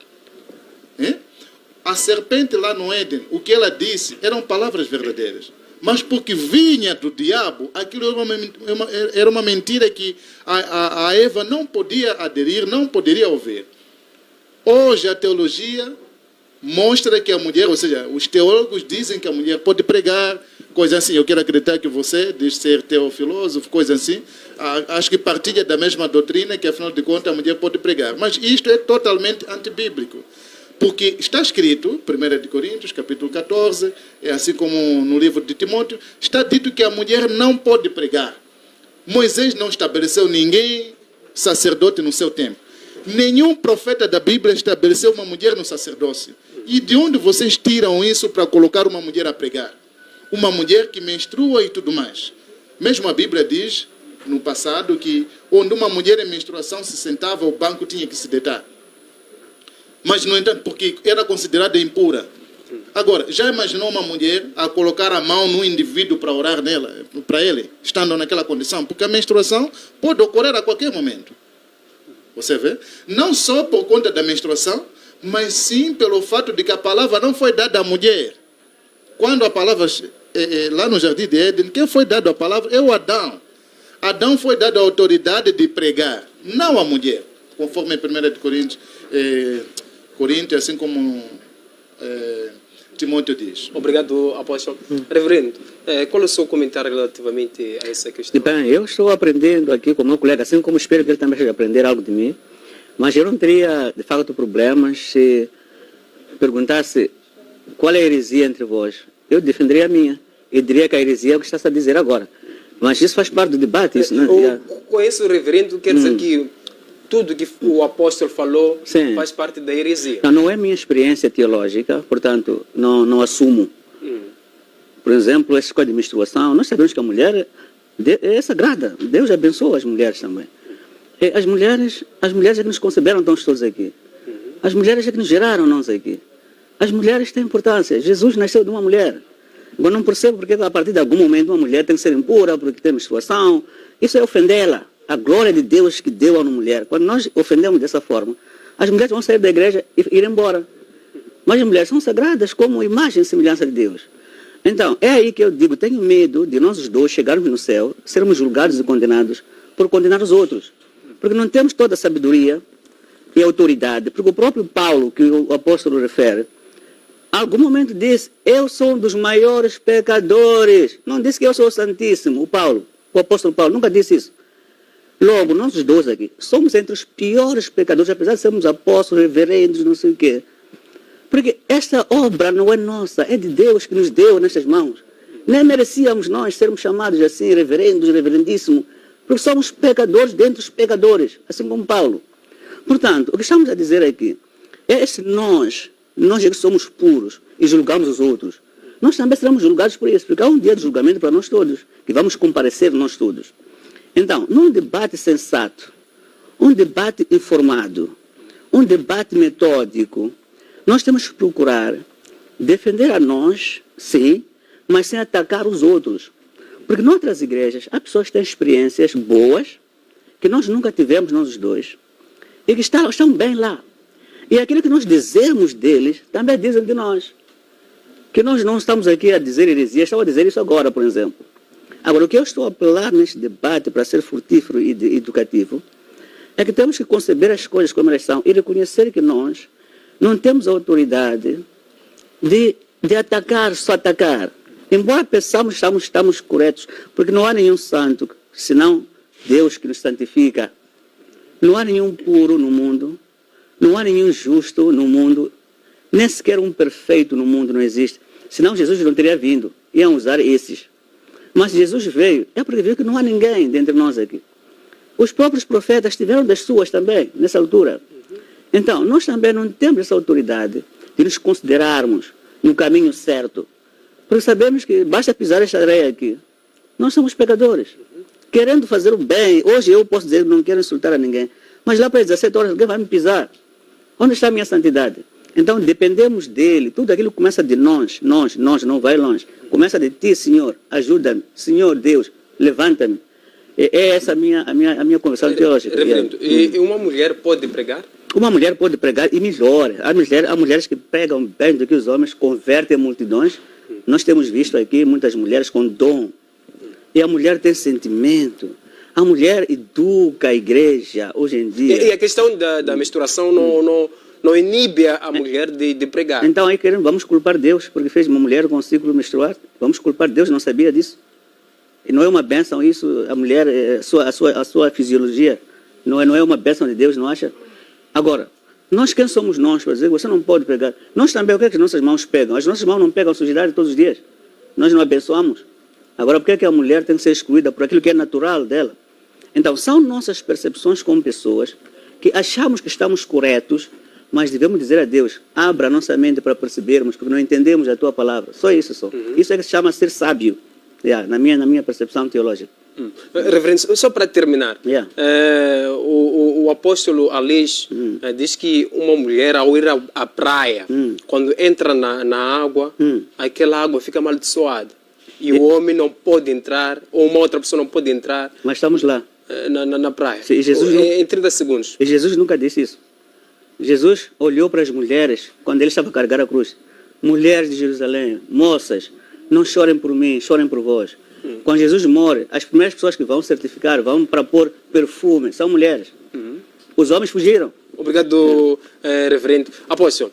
A serpente lá no Éden, o que ela disse eram palavras verdadeiras. Mas porque vinha do diabo, aquilo era uma mentira que a Eva não podia aderir, não poderia ouvir. Hoje a teologia mostra que a mulher, ou seja, os teólogos dizem que a mulher pode pregar, coisa assim. Eu quero acreditar que você diz ser teofilósofo, coisa assim. Acho que partilha da mesma doutrina, que afinal de contas a mulher pode pregar. Mas isto é totalmente antibíblico. Porque está escrito, 1 Coríntios, capítulo 14, assim como no livro de Timóteo, está dito que a mulher não pode pregar. Moisés não estabeleceu ninguém sacerdote no seu tempo. Nenhum profeta da Bíblia estabeleceu uma mulher no sacerdócio. E de onde vocês tiram isso para colocar uma mulher a pregar? Uma mulher que menstrua e tudo mais. Mesmo a Bíblia diz, no passado, que onde uma mulher em menstruação se sentava, o banco tinha que se deitar. Mas, no entanto, porque era considerada impura. Agora, já imaginou uma mulher a colocar a mão no indivíduo para orar nela, para ele, estando naquela condição? Porque a menstruação pode ocorrer a qualquer momento. Você vê? Não só por conta da menstruação, mas sim pelo fato de que a palavra não foi dada à mulher. Quando a palavra, lá no Jardim de Éden, quem foi dado a palavra é o Adão. Adão foi dado a autoridade de pregar, não a mulher. Conforme em 1 Coríntios, Coríntios, assim como Timóteo diz. Obrigado, apóstolo. Reverendo, qual é o seu comentário relativamente a essa questão? Bem, eu estou aprendendo aqui com o meu colega, assim como espero que ele também esteja aprender algo de mim, mas eu não teria, de facto, problemas se perguntasse qual é a heresia entre vós. Eu defenderia a minha. Eu diria que a heresia é o que está a dizer agora. Mas isso faz parte do debate. Isso, né? Eu conheço o reverendo, quer dizer que tudo que o apóstolo falou Sim. faz parte da heresia. Não é minha experiência teológica, portanto, não assumo. Por exemplo, essa coisa de menstruação, nós sabemos que a mulher é sagrada. Deus abençoa as mulheres também. E as mulheres é que nos conceberam, estamos todos aqui. As mulheres é que nos geraram, nós aqui. As mulheres têm importância. Jesus nasceu de uma mulher. Eu não percebo porque a partir de algum momento uma mulher tem que ser impura porque tem menstruação. Isso é ofendê-la. A glória de Deus que deu a uma mulher. Quando nós ofendemos dessa forma, as mulheres vão sair da igreja e ir embora. Mas as mulheres são sagradas como imagem e semelhança de Deus. Então, é aí que eu digo, tenho medo de nós os dois chegarmos no céu, sermos julgados e condenados por condenar os outros. Porque não temos toda a sabedoria e autoridade. Porque o próprio Paulo, que o apóstolo refere, em algum momento disse, eu sou um dos maiores pecadores. Não disse que eu sou o Santíssimo, o apóstolo Paulo nunca disse isso. Logo, nós os dois aqui, somos entre os piores pecadores, apesar de sermos apóstolos, reverendos, não sei o quê. Porque esta obra não é nossa, é de Deus que nos deu nestas mãos. Nem merecíamos nós sermos chamados assim, reverendos, reverendíssimos, porque somos pecadores dentre os pecadores, assim como Paulo. Portanto, o que estamos a dizer aqui é se nós é que somos puros e julgamos os outros, nós também seremos julgados por isso, porque há um dia de julgamento para nós todos, que vamos comparecer nós todos. Então, num debate sensato, um debate informado, um debate metódico, nós temos que procurar defender a nós, sim, mas sem atacar os outros. Porque noutras igrejas, há pessoas que têm experiências boas, que nós nunca tivemos, nós os dois, e que estão bem lá. E aquilo que nós dizemos deles, também dizem de nós. Que nós não estamos aqui a dizer heresia, estamos a dizer isso agora, por exemplo. Agora, o que eu estou a apelar neste debate para ser frutífero e educativo é que temos que conceber as coisas como elas são e reconhecer que nós não temos a autoridade de atacar, só atacar. Embora pensamos que estamos corretos, porque não há nenhum santo, senão Deus que nos santifica. Não há nenhum puro no mundo, não há nenhum justo no mundo, nem sequer um perfeito no mundo não existe. Senão Jesus não teria vindo, iam usar esses. Mas Jesus veio, é porque viu que não há ninguém dentre nós aqui. Os próprios profetas tiveram das suas também, nessa altura. Então, nós também não temos essa autoridade de nos considerarmos no caminho certo. Porque sabemos que basta pisar esta areia aqui. Nós somos pecadores. Querendo fazer o bem, hoje eu posso dizer que não quero insultar a ninguém, mas lá para as 17 horas alguém vai me pisar. Onde está a minha santidade? Então, dependemos dele. Tudo aquilo começa de nós, não vai longe. Começa de ti, Senhor, ajuda-me. Senhor Deus, levanta-me. É essa a minha conversão teológica. Reverendo, e uma mulher pode pregar? Uma mulher pode pregar e melhor. Há mulheres que pregam bem do que os homens, convertem multidões. Nós temos visto aqui muitas mulheres com dom. E a mulher tem sentimento. A mulher educa a igreja hoje em dia. E a questão da menstruação não inibe a mulher de pregar. Então aí vamos culpar Deus, porque fez uma mulher com um ciclo menstrual. Vamos culpar Deus, não sabia disso. E não é uma bênção isso, a mulher, a sua fisiologia, não é uma bênção de Deus, não acha? Agora, nós quem somos nós para dizer você não pode pregar? Nós também, o que é que as nossas mãos pegam? As nossas mãos não pegam sujidade todos os dias. Nós não abençoamos. Agora, por que é que a mulher tem que ser excluída por aquilo que é natural dela? Então, são nossas percepções como pessoas que achamos que estamos corretos, mas devemos dizer a Deus, abra a nossa mente para percebermos, porque não entendemos a tua palavra. Só isso, só. Isso é que se chama ser sábio, na minha percepção teológica. Reverendo, só para terminar, o apóstolo Alês diz que uma mulher, ao ir à praia, quando entra na água, aquela água fica amaldiçoada. E o homem não pode entrar, ou uma outra pessoa não pode entrar. Mas estamos lá. Na praia. Sim, em 30 segundos. E Jesus nunca disse isso. Jesus olhou para as mulheres, quando ele estava a carregar a cruz. Mulheres de Jerusalém, moças, não chorem por mim, chorem por vós. Quando Jesus morre, as primeiras pessoas que vão certificar, vão para pôr perfume, são mulheres. Os homens fugiram. Obrigado, reverendo. Apóstolo,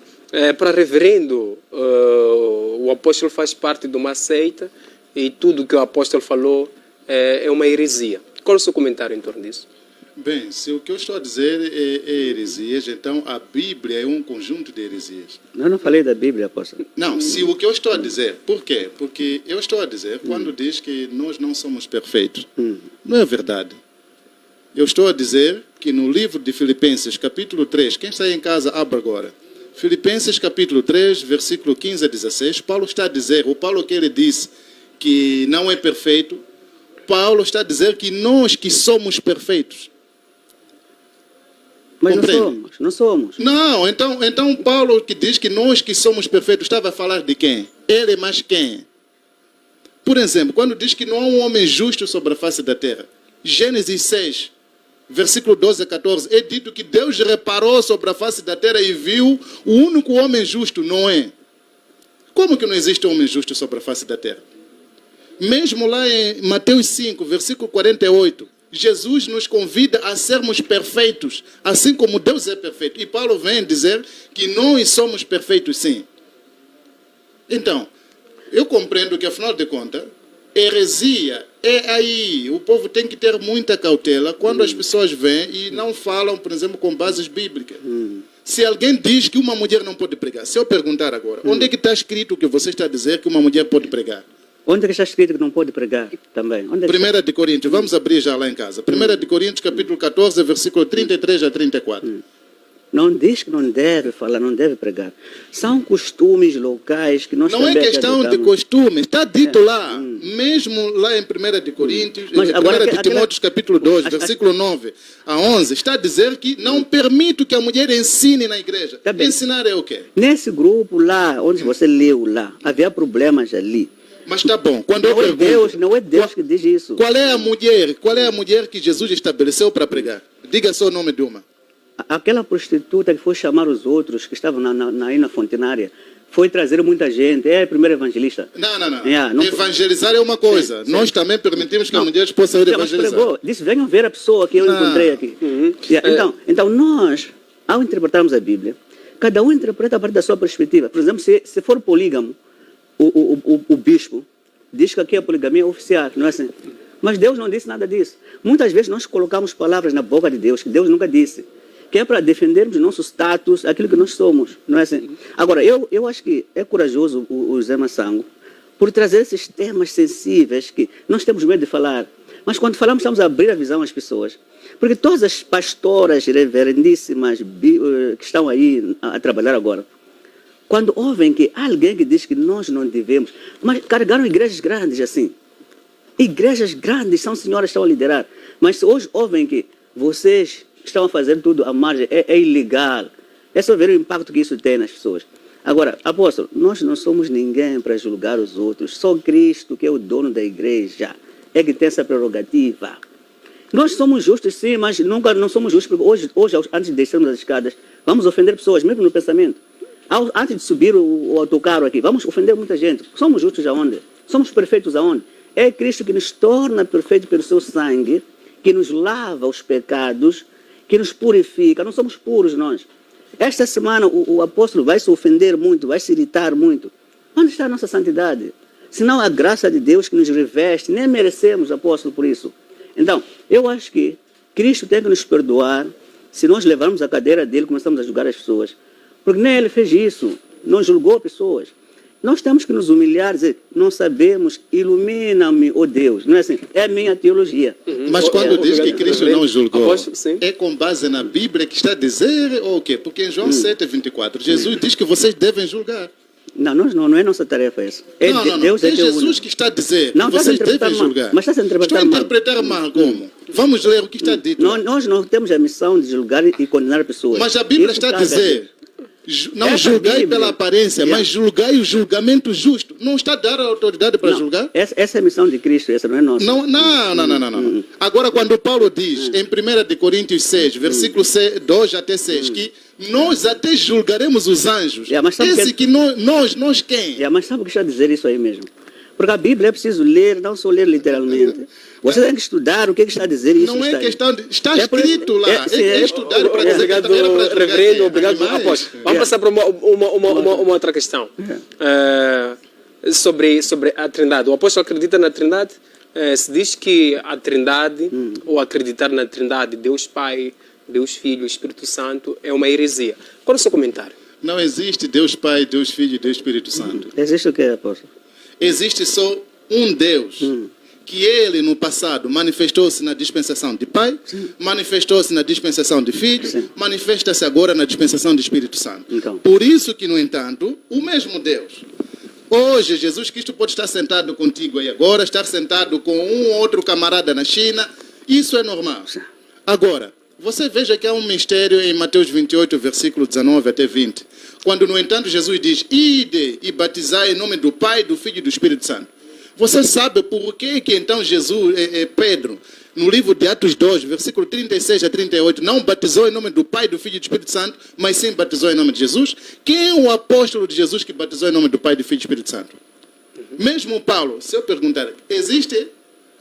para reverendo, o apóstolo faz parte de uma seita e tudo que o apóstolo falou é uma heresia. Qual é o seu comentário em torno disso? Bem, se o que eu estou a dizer é heresias, então a Bíblia é um conjunto de heresias. Eu não falei da Bíblia, apóstolo. Não, se o que eu estou a dizer, por quê? Porque eu estou a dizer, quando diz que nós não somos perfeitos, não é verdade. Eu estou a dizer que no livro de Filipenses, capítulo 3, quem está aí em casa, abra agora. Filipenses, capítulo 3, versículo 15 a 16, Paulo está a dizer, o Paulo que ele disse que não é perfeito, Paulo está a dizer que nós que somos perfeitos. Mas Compreende? não somos. Não, então Paulo que diz que nós que somos perfeitos, estava a falar de quem? Ele mais quem? Por exemplo, quando diz que não há um homem justo sobre a face da terra, Gênesis 6, versículo 12 a 14, é dito que Deus reparou sobre a face da terra e viu o único homem justo, Noé. Como que não existe homem justo sobre a face da terra? Mesmo lá em Mateus 5, versículo 48, Jesus nos convida a sermos perfeitos, assim como Deus é perfeito. E Paulo vem dizer que nós somos perfeitos, sim. Então, eu compreendo que, afinal de contas, heresia é aí. O povo tem que ter muita cautela quando as pessoas vêm e não falam, por exemplo, com bases bíblicas. Se alguém diz que uma mulher não pode pregar, se eu perguntar agora, onde é que está escrito o que você está a dizer que uma mulher pode pregar? Onde é que está escrito que não pode pregar também? Onde é que 1 de Coríntios, vamos abrir já lá em casa. 1 de Coríntios, capítulo 14, versículo 33 a 34. Não diz que não deve falar, não deve pregar. São costumes locais que nós Não é também questão de acreditamos. costume, está dito lá, mesmo lá em 1 de Coríntios, Mas agora 1 de Timóteo, capítulo 2, versículo 9 a 11, está a dizer que não permito que a mulher ensine na igreja. Tá bem. Ensinar é o quê? Nesse grupo lá, onde você leu lá, havia problemas ali. Mas está bom, quando eu Não é pergunto, Deus, não é Deus que diz isso. qual é a mulher que Jesus estabeleceu para pregar? Diga só o nome de uma. Aquela prostituta que foi chamar os outros que estavam aí na fontenária, foi trazer muita gente, é a primeira evangelista. Não. Não- Evangelizar é uma coisa. Sim. Nós também permitimos que as mulheres possam ir Mas evangelizar. pregou, disse, venham ver a pessoa que eu Não. encontrei aqui. Então, nós, ao interpretarmos a Bíblia, cada um interpreta a partir da sua perspectiva. Por exemplo, se for polígamo, o bispo diz que aqui a poligamia é oficial, não é assim? Mas Deus não disse nada disso. Muitas vezes nós colocamos palavras na boca de Deus que Deus nunca disse, que é para defendermos nosso status, aquilo que nós somos, não é assim? Agora, eu acho que é corajoso o Zé Massango por trazer esses temas sensíveis que nós temos medo de falar. Mas quando falamos, estamos a abrir a visão às pessoas. Porque todas as pastoras reverendíssimas que estão aí a trabalhar agora, quando ouvem que há alguém que diz que nós não devemos, mas carregaram igrejas grandes assim. Igrejas grandes, são senhoras que estão a liderar. Mas se hoje ouvem que vocês estão a fazer tudo à margem, é ilegal. É só ver o impacto que isso tem nas pessoas. Agora, apóstolo, nós não somos ninguém para julgar os outros. Só Cristo, que é o dono da igreja, é que tem essa prerrogativa. Nós somos justos, sim, mas nunca não somos justos, porque hoje antes de descermos as escadas, vamos ofender pessoas, mesmo no pensamento. Antes de subir o autocarro aqui, vamos ofender muita gente. Somos justos aonde? Somos perfeitos aonde? É Cristo que nos torna perfeitos pelo seu sangue, que nos lava os pecados, que nos purifica. Não somos puros nós. Esta semana o apóstolo vai se ofender muito, vai se irritar muito. Onde está a nossa santidade? Senão a graça de Deus que nos reveste, nem merecemos, apóstolo, por isso. Então, eu acho que Cristo tem que nos perdoar se nós levarmos a cadeira dele e começamos a julgar as pessoas. Porque nem ele fez isso, não julgou pessoas. Nós temos que nos humilhar e dizer, não sabemos, ilumina-me, ó Deus. Não é assim? É a minha teologia. Mas quando diz que Cristo não julgou, Apóstolo, sim. é com base na Bíblia que está a dizer ou o quê? Porque em João 7:24, Jesus diz que vocês devem julgar. Não é nossa tarefa essa. É Não. Deus É que é o Jesus único. que está a dizer Não, que está a vocês interpretar devem mal. julgar. Mas está a interpretar Estou a mal. interpretar mal como? Vamos ler o que está dito. Nós não temos a missão de julgar e condenar pessoas. Mas a Bíblia Isso está a cabe dizer, não Essa julgai Bíblia. pela aparência, mas julgai o julgamento justo. Não está a dar a autoridade para Não, julgar? Essa é a missão de Cristo, essa não é nossa. Não. Agora, quando Paulo diz, em 1 de Coríntios 6, versículo 2 até 6, que nós até julgaremos os anjos. Mas sabe Esse que nós quem? Mas sabe o que está a dizer isso aí mesmo? Porque a Bíblia é preciso ler, não só ler literalmente. Você tem que estudar o que está a dizer isso. Não é questão de... Está É por- escrito lá. é Estudar para dizer que Obrigado, era para reverendo. Obrigado, apóstolo. Vamos passar para uma outra questão. Sobre a Trindade. O apóstolo acredita na Trindade? Se diz que a Trindade, ou acreditar na Trindade, Deus Pai, Deus Filho, Espírito Santo, é uma heresia. Qual é o seu comentário? Não existe Deus Pai, Deus Filho e Deus Espírito Santo. Existe o que, apóstolo? Existe só um Deus. Que ele, no passado, manifestou-se na dispensação de Pai, manifestou-se na dispensação de Filho, manifesta-se agora na dispensação do Espírito Santo. Então. Por isso que, no entanto, o mesmo Deus. Hoje, Jesus Cristo pode estar sentado contigo aí agora, estar sentado com um ou outro camarada na China. Isso é normal. Agora, você veja que há um mistério em Mateus 28, versículo 19 até 20. Quando, no entanto, Jesus diz, ide e batizai em nome do Pai, do Filho e do Espírito Santo. Você sabe por que então Pedro, no livro de Atos 2, versículo 36 a 38, não batizou em nome do Pai, do Filho e do Espírito Santo, mas sim batizou em nome de Jesus? Quem é o apóstolo de Jesus que batizou em nome do Pai, do Filho e do Espírito Santo? Mesmo Paulo, se eu perguntar, existe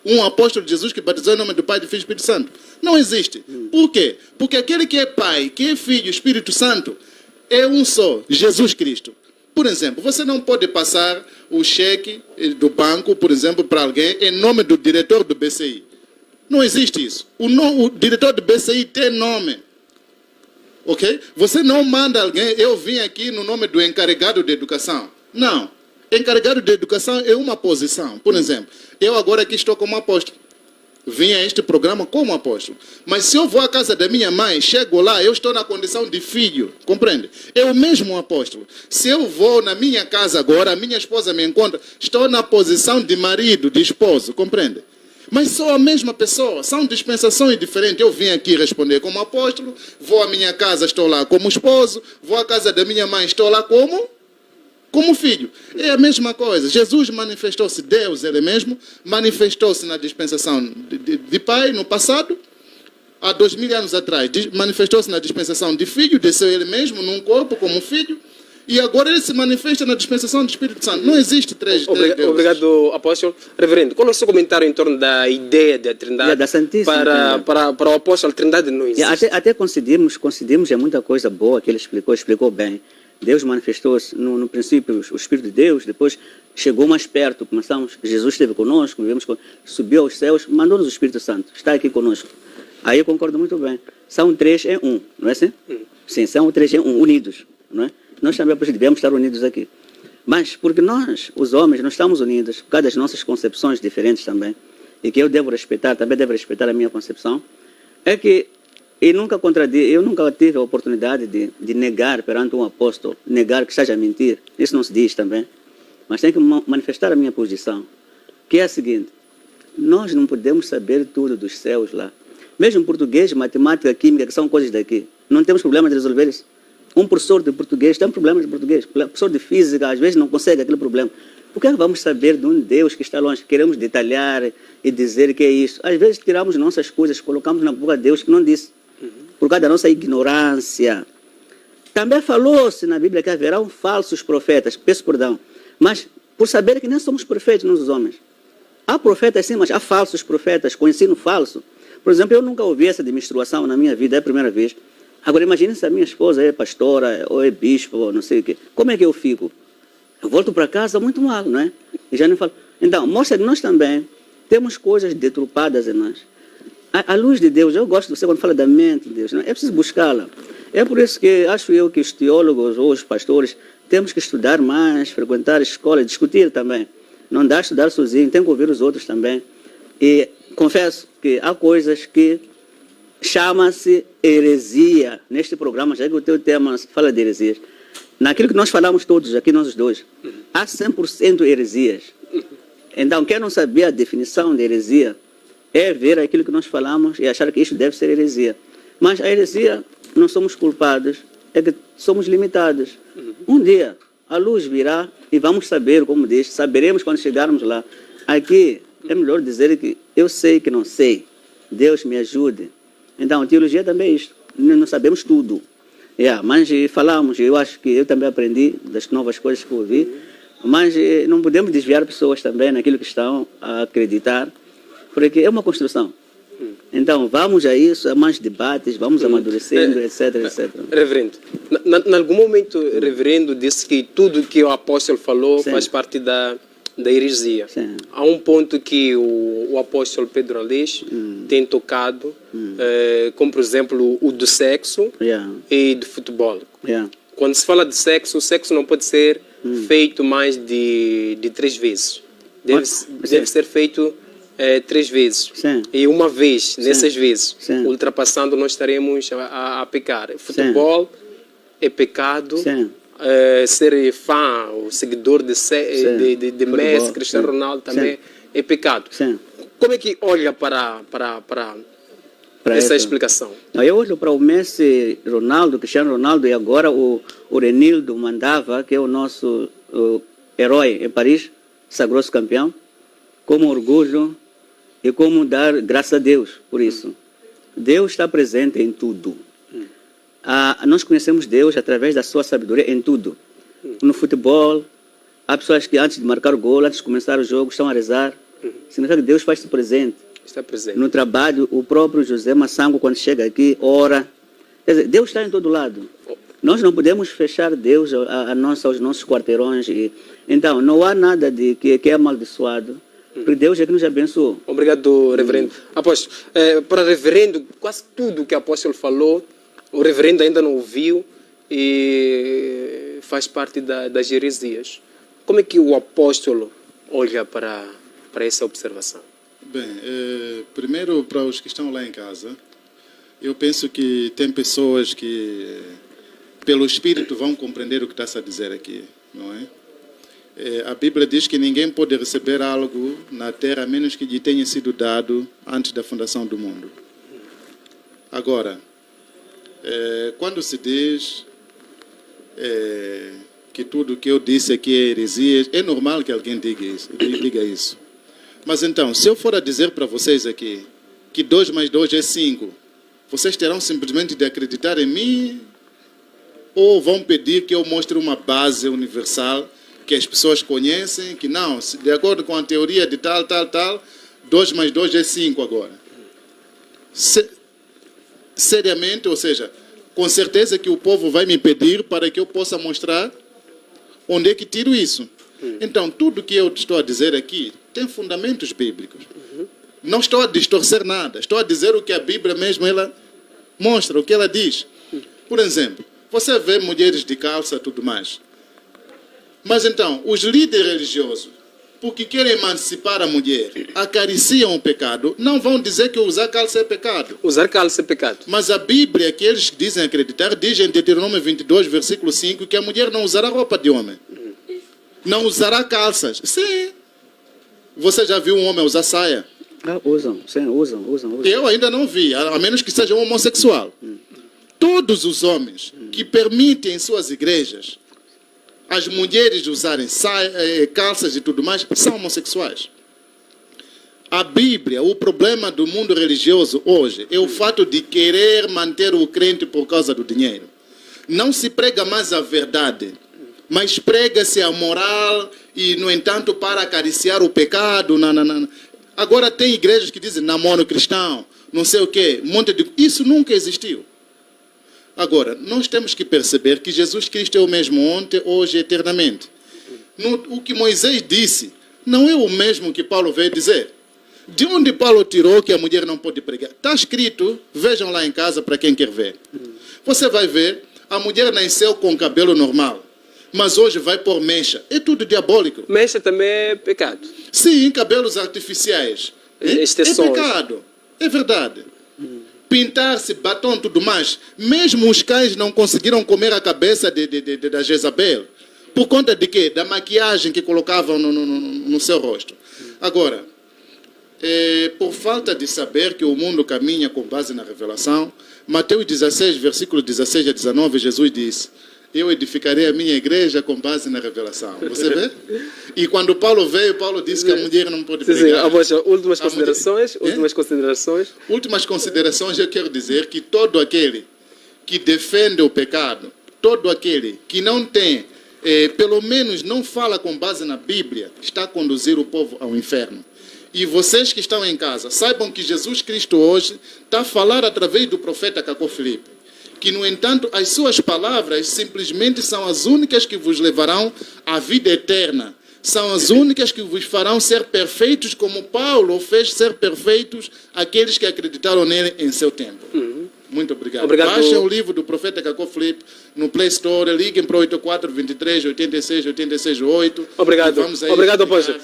um apóstolo de Jesus que batizou em nome do Pai, do Filho e do Espírito Santo? Não existe. Por quê? Porque aquele que é Pai, que é Filho e Espírito Santo, é um só, Jesus Cristo. Por exemplo, você não pode passar o cheque do banco, por exemplo, para alguém em nome do diretor do BCI. Não existe isso. O diretor do BCI tem nome. Ok? Você não manda alguém, eu vim aqui no nome do encarregado de educação. Não. Encarregado de educação é uma posição. Por exemplo, eu agora aqui estou como apóstolo. Vim a este programa como apóstolo. Mas se eu vou à casa da minha mãe, chego lá, eu estou na condição de filho. Compreende? É o mesmo apóstolo. Se eu vou na minha casa agora, a minha esposa me encontra, estou na posição de marido, de esposo. Compreende? Mas sou a mesma pessoa. São dispensações diferentes. Eu vim aqui responder como apóstolo, vou à minha casa, estou lá como esposo, vou à casa da minha mãe, estou lá como filho. É a mesma coisa. Jesus manifestou-se, Deus ele mesmo, manifestou-se na dispensação de Pai no passado, há 2000 anos atrás, manifestou-se na dispensação de Filho, desceu ele mesmo num corpo como filho, e agora ele se manifesta na dispensação do Espírito Santo. Não existe três deuses. Obrigado, apóstolo. Reverendo, qual é o seu comentário em torno da ideia da Trindade? Da Santíssima para o apóstolo, a Trindade não existe. Até concedemos é muita coisa boa que ele explicou bem. Deus manifestou-se no princípio o Espírito de Deus, depois chegou mais perto, Jesus esteve conosco, subiu aos céus, mandou-nos o Espírito Santo, está aqui conosco. Aí eu concordo muito bem. São três em um, não é assim? Sim, são três em um, unidos, não é? Nós também devemos estar unidos aqui. Mas porque nós, os homens, não estamos unidos, por causa das nossas concepções diferentes também, e que eu devo respeitar, também devo respeitar a minha concepção, é que eu nunca tive a oportunidade de negar perante um apóstolo, negar que seja mentir. Isso não se diz também. Mas tenho que manifestar a minha posição, que é a seguinte: nós não podemos saber tudo dos céus lá. Mesmo português, matemática, química, que são coisas daqui. Não temos problema de resolver isso. Um professor de português tem problemas de português. Professor de física, às vezes, não consegue aquele problema. Por que vamos saber de um Deus que está longe? Queremos detalhar e dizer que é isso. Às vezes, tiramos nossas coisas, colocamos na boca de Deus que não disse. Por causa da nossa ignorância. Também falou-se na Bíblia que haverão falsos profetas, peço perdão, mas por saber que nem somos perfeitos nós os homens. Há profetas sim, mas há falsos profetas com ensino falso. Por exemplo, eu nunca ouvi essa de menstruação na minha vida, é a primeira vez. Agora imagine se a minha esposa é pastora, ou é bispo, ou não sei o quê. Como é que eu fico? Eu volto para casa muito mal, não é? E já não falo. Então, mostra que nós também temos coisas deturpadas em nós. A luz de Deus, eu gosto de você quando fala da mente de Deus, não é? É preciso buscá-la. É por isso que acho eu que os teólogos ou os pastores temos que estudar mais, frequentar a escola, discutir também. Não dá estudar sozinho, tem que ouvir os outros também. E confesso que há coisas que chama-se heresia neste programa, já que o teu tema fala de heresias. Naquilo que nós falamos todos aqui, nós os dois, há 100% heresias. Então, quem não sabia a definição de heresia, é ver aquilo que nós falamos e achar que isso deve ser heresia. Mas a heresia, não somos culpados, é que somos limitados. Um dia, a luz virá e vamos saber, como diz, saberemos quando chegarmos lá. Aqui, é melhor dizer que eu sei que não sei. Deus me ajude. Então, a teologia também é isto. Não sabemos tudo. Mas falamos, eu acho que eu também aprendi das novas coisas que ouvi. Mas não podemos desviar pessoas também naquilo que estão a acreditar, porque é uma construção. Então, vamos a isso, a mais debates, vamos amadurecendo, etc, etc. Reverendo, em algum momento, o reverendo disse que tudo que o apóstolo falou Sim. faz parte da heresia. Sim. Há um ponto que o apóstolo Pedro Aleixo tem tocado, como, por exemplo, o do sexo Yeah. e do futebol. Yeah. Quando se fala de sexo, o sexo não pode ser feito mais de 3 vezes. Deve ser feito 3 vezes. Sim. E uma vez, nessas vezes, Sim. ultrapassando, nós estaremos a pecar. Futebol é pecado. Sim. Ser fã, ou seguidor de Futebol, Messi, Cristiano sim. Ronaldo também Sim. é pecado. Sim. Como é que olha para Para essa essa. explicação? Não, eu olho para o Messi, Ronaldo, Cristiano Ronaldo e agora o Renildo Mandava, que é o nosso herói em Paris, sagrou-se campeão, como orgulho e como dar graças a Deus por isso. Deus está presente em tudo. Nós conhecemos Deus através da sua sabedoria em tudo. No futebol, há pessoas que antes de marcar o gol, antes de começar o jogo, estão a rezar. Significa que Deus faz-se presente. Está presente. No trabalho, o próprio José Massango, quando chega aqui, ora. Quer dizer, Deus está em todo lado. Nós não podemos fechar Deus aos nossos quarteirões. Então, não há nada que é amaldiçoado, porque Deus é que nos abençoou. Obrigado, reverendo. Apóstolo, para o reverendo, quase tudo que o apóstolo falou, o reverendo ainda não ouviu e faz parte das heresias. Como é que o apóstolo olha para essa observação? Bem, primeiro para os que estão lá em casa, eu penso que tem pessoas que, pelo Espírito, vão compreender o que está-se a dizer aqui, não é? A Bíblia diz que ninguém pode receber algo na terra a menos que lhe tenha sido dado antes da fundação do mundo. Agora, quando se diz que tudo que eu disse aqui é heresia, é normal que alguém diga isso. Mas então, se eu for a dizer para vocês aqui que 2 mais 2 é 5, vocês terão simplesmente de acreditar em mim ou vão pedir que eu mostre uma base universal que as pessoas conhecem, que não, de acordo com a teoria de tal, 2 mais 2 é 5 agora. Seriamente, ou seja, com certeza que o povo vai me pedir para que eu possa mostrar onde é que tiro isso. Então, tudo que eu estou a dizer aqui tem fundamentos bíblicos. Não estou a distorcer nada. Estou a dizer o que a Bíblia mesmo ela mostra, o que ela diz. Por exemplo, você vê mulheres de calça e tudo mais. Mas então, os líderes religiosos, porque querem emancipar a mulher, acariciam o pecado, não vão dizer que usar calça é pecado. Usar calça é pecado. Mas a Bíblia, que eles dizem acreditar, diz em Deuteronômio 22, versículo 5, que a mulher não usará roupa de homem. Não usará calças. Sim. Você já viu um homem usar saia? Usam. Eu ainda não vi, a menos que seja um homossexual. Todos os homens que permitem em suas igrejas as mulheres usarem saia, calças e tudo mais, são homossexuais. A Bíblia, o problema do mundo religioso hoje é o fato de querer manter o crente por causa do dinheiro. Não se prega mais a verdade, mas prega-se a moral e, no entanto, para acariciar o pecado. Agora tem igrejas que dizem namoro cristão, não sei o quê, um monte de... Isso nunca existiu. Agora, nós temos que perceber que Jesus Cristo é o mesmo ontem, hoje e eternamente. O que Moisés disse não é o mesmo que Paulo veio dizer. De onde Paulo tirou que a mulher não pode pregar? Está escrito, vejam lá em casa para quem quer ver. Você vai ver, a mulher nasceu com cabelo normal, mas hoje vai pôr mecha. É tudo diabólico. Mecha também é pecado. Sim, cabelos artificiais. É pecado. É verdade. Pintar-se, batom, tudo mais. Mesmo os cães não conseguiram comer a cabeça da Jezabel. Por conta de quê? Da maquiagem que colocavam no seu rosto. Agora, por falta de saber que o mundo caminha com base na revelação, Mateus 16, versículo 16 a 19, Jesus diz: eu edificarei a minha igreja com base na revelação. Você vê? E quando Paulo veio, Paulo disse que a mulher não pode pregar. Últimas considerações. Últimas considerações, eu quero dizer que todo aquele que defende o pecado, todo aquele que não tem pelo menos não fala com base na Bíblia, está a conduzir o povo ao inferno. E vocês que estão em casa, saibam que Jesus Cristo hoje está a falar através do profeta Cacó Filipe, que, no entanto, as suas palavras simplesmente são as únicas que vos levarão à vida eterna. São as únicas que vos farão ser perfeitos, como Paulo fez ser perfeitos aqueles que acreditaram nele em seu tempo. Muito obrigado. Baixem o livro do profeta Cacó Filipe no Play Store, liguem para 84 23 86 86 8. Obrigado. Obrigado, apóstolo.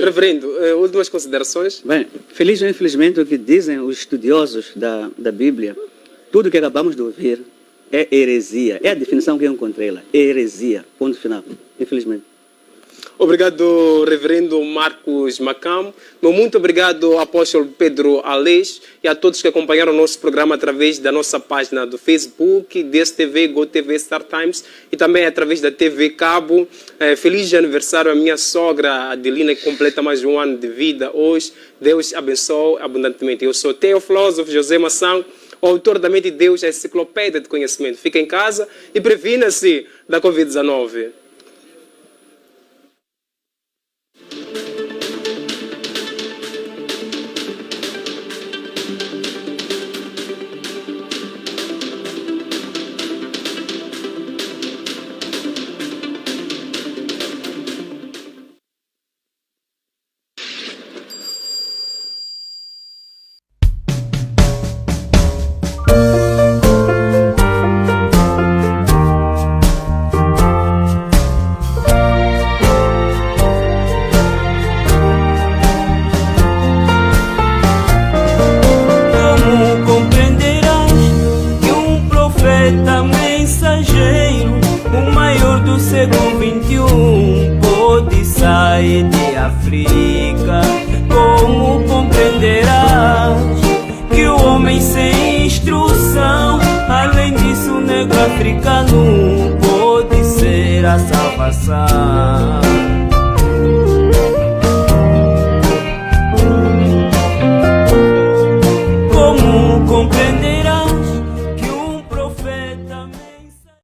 Reverendo, últimas considerações? Bem, feliz ou infelizmente, o que dizem os estudiosos da Bíblia, tudo que acabamos de ouvir é heresia. É a definição que eu encontrei lá. É heresia. Ponto final. Infelizmente. Obrigado, reverendo Marcos Macam. Muito obrigado, apóstolo Pedro Aleix, e a todos que acompanharam o nosso programa através da nossa página do Facebook, DSTV, GoTV, Star Times, e também através da TV Cabo. Feliz aniversário à minha sogra Adelina, que completa mais um ano de vida hoje. Deus abençoe abundantemente. Eu sou Teofilósofo José Mação, o autor da Mente de Deus, a enciclopédia de conhecimento. Fica em casa e previna-se da Covid-19. Africano pode ser a salvação.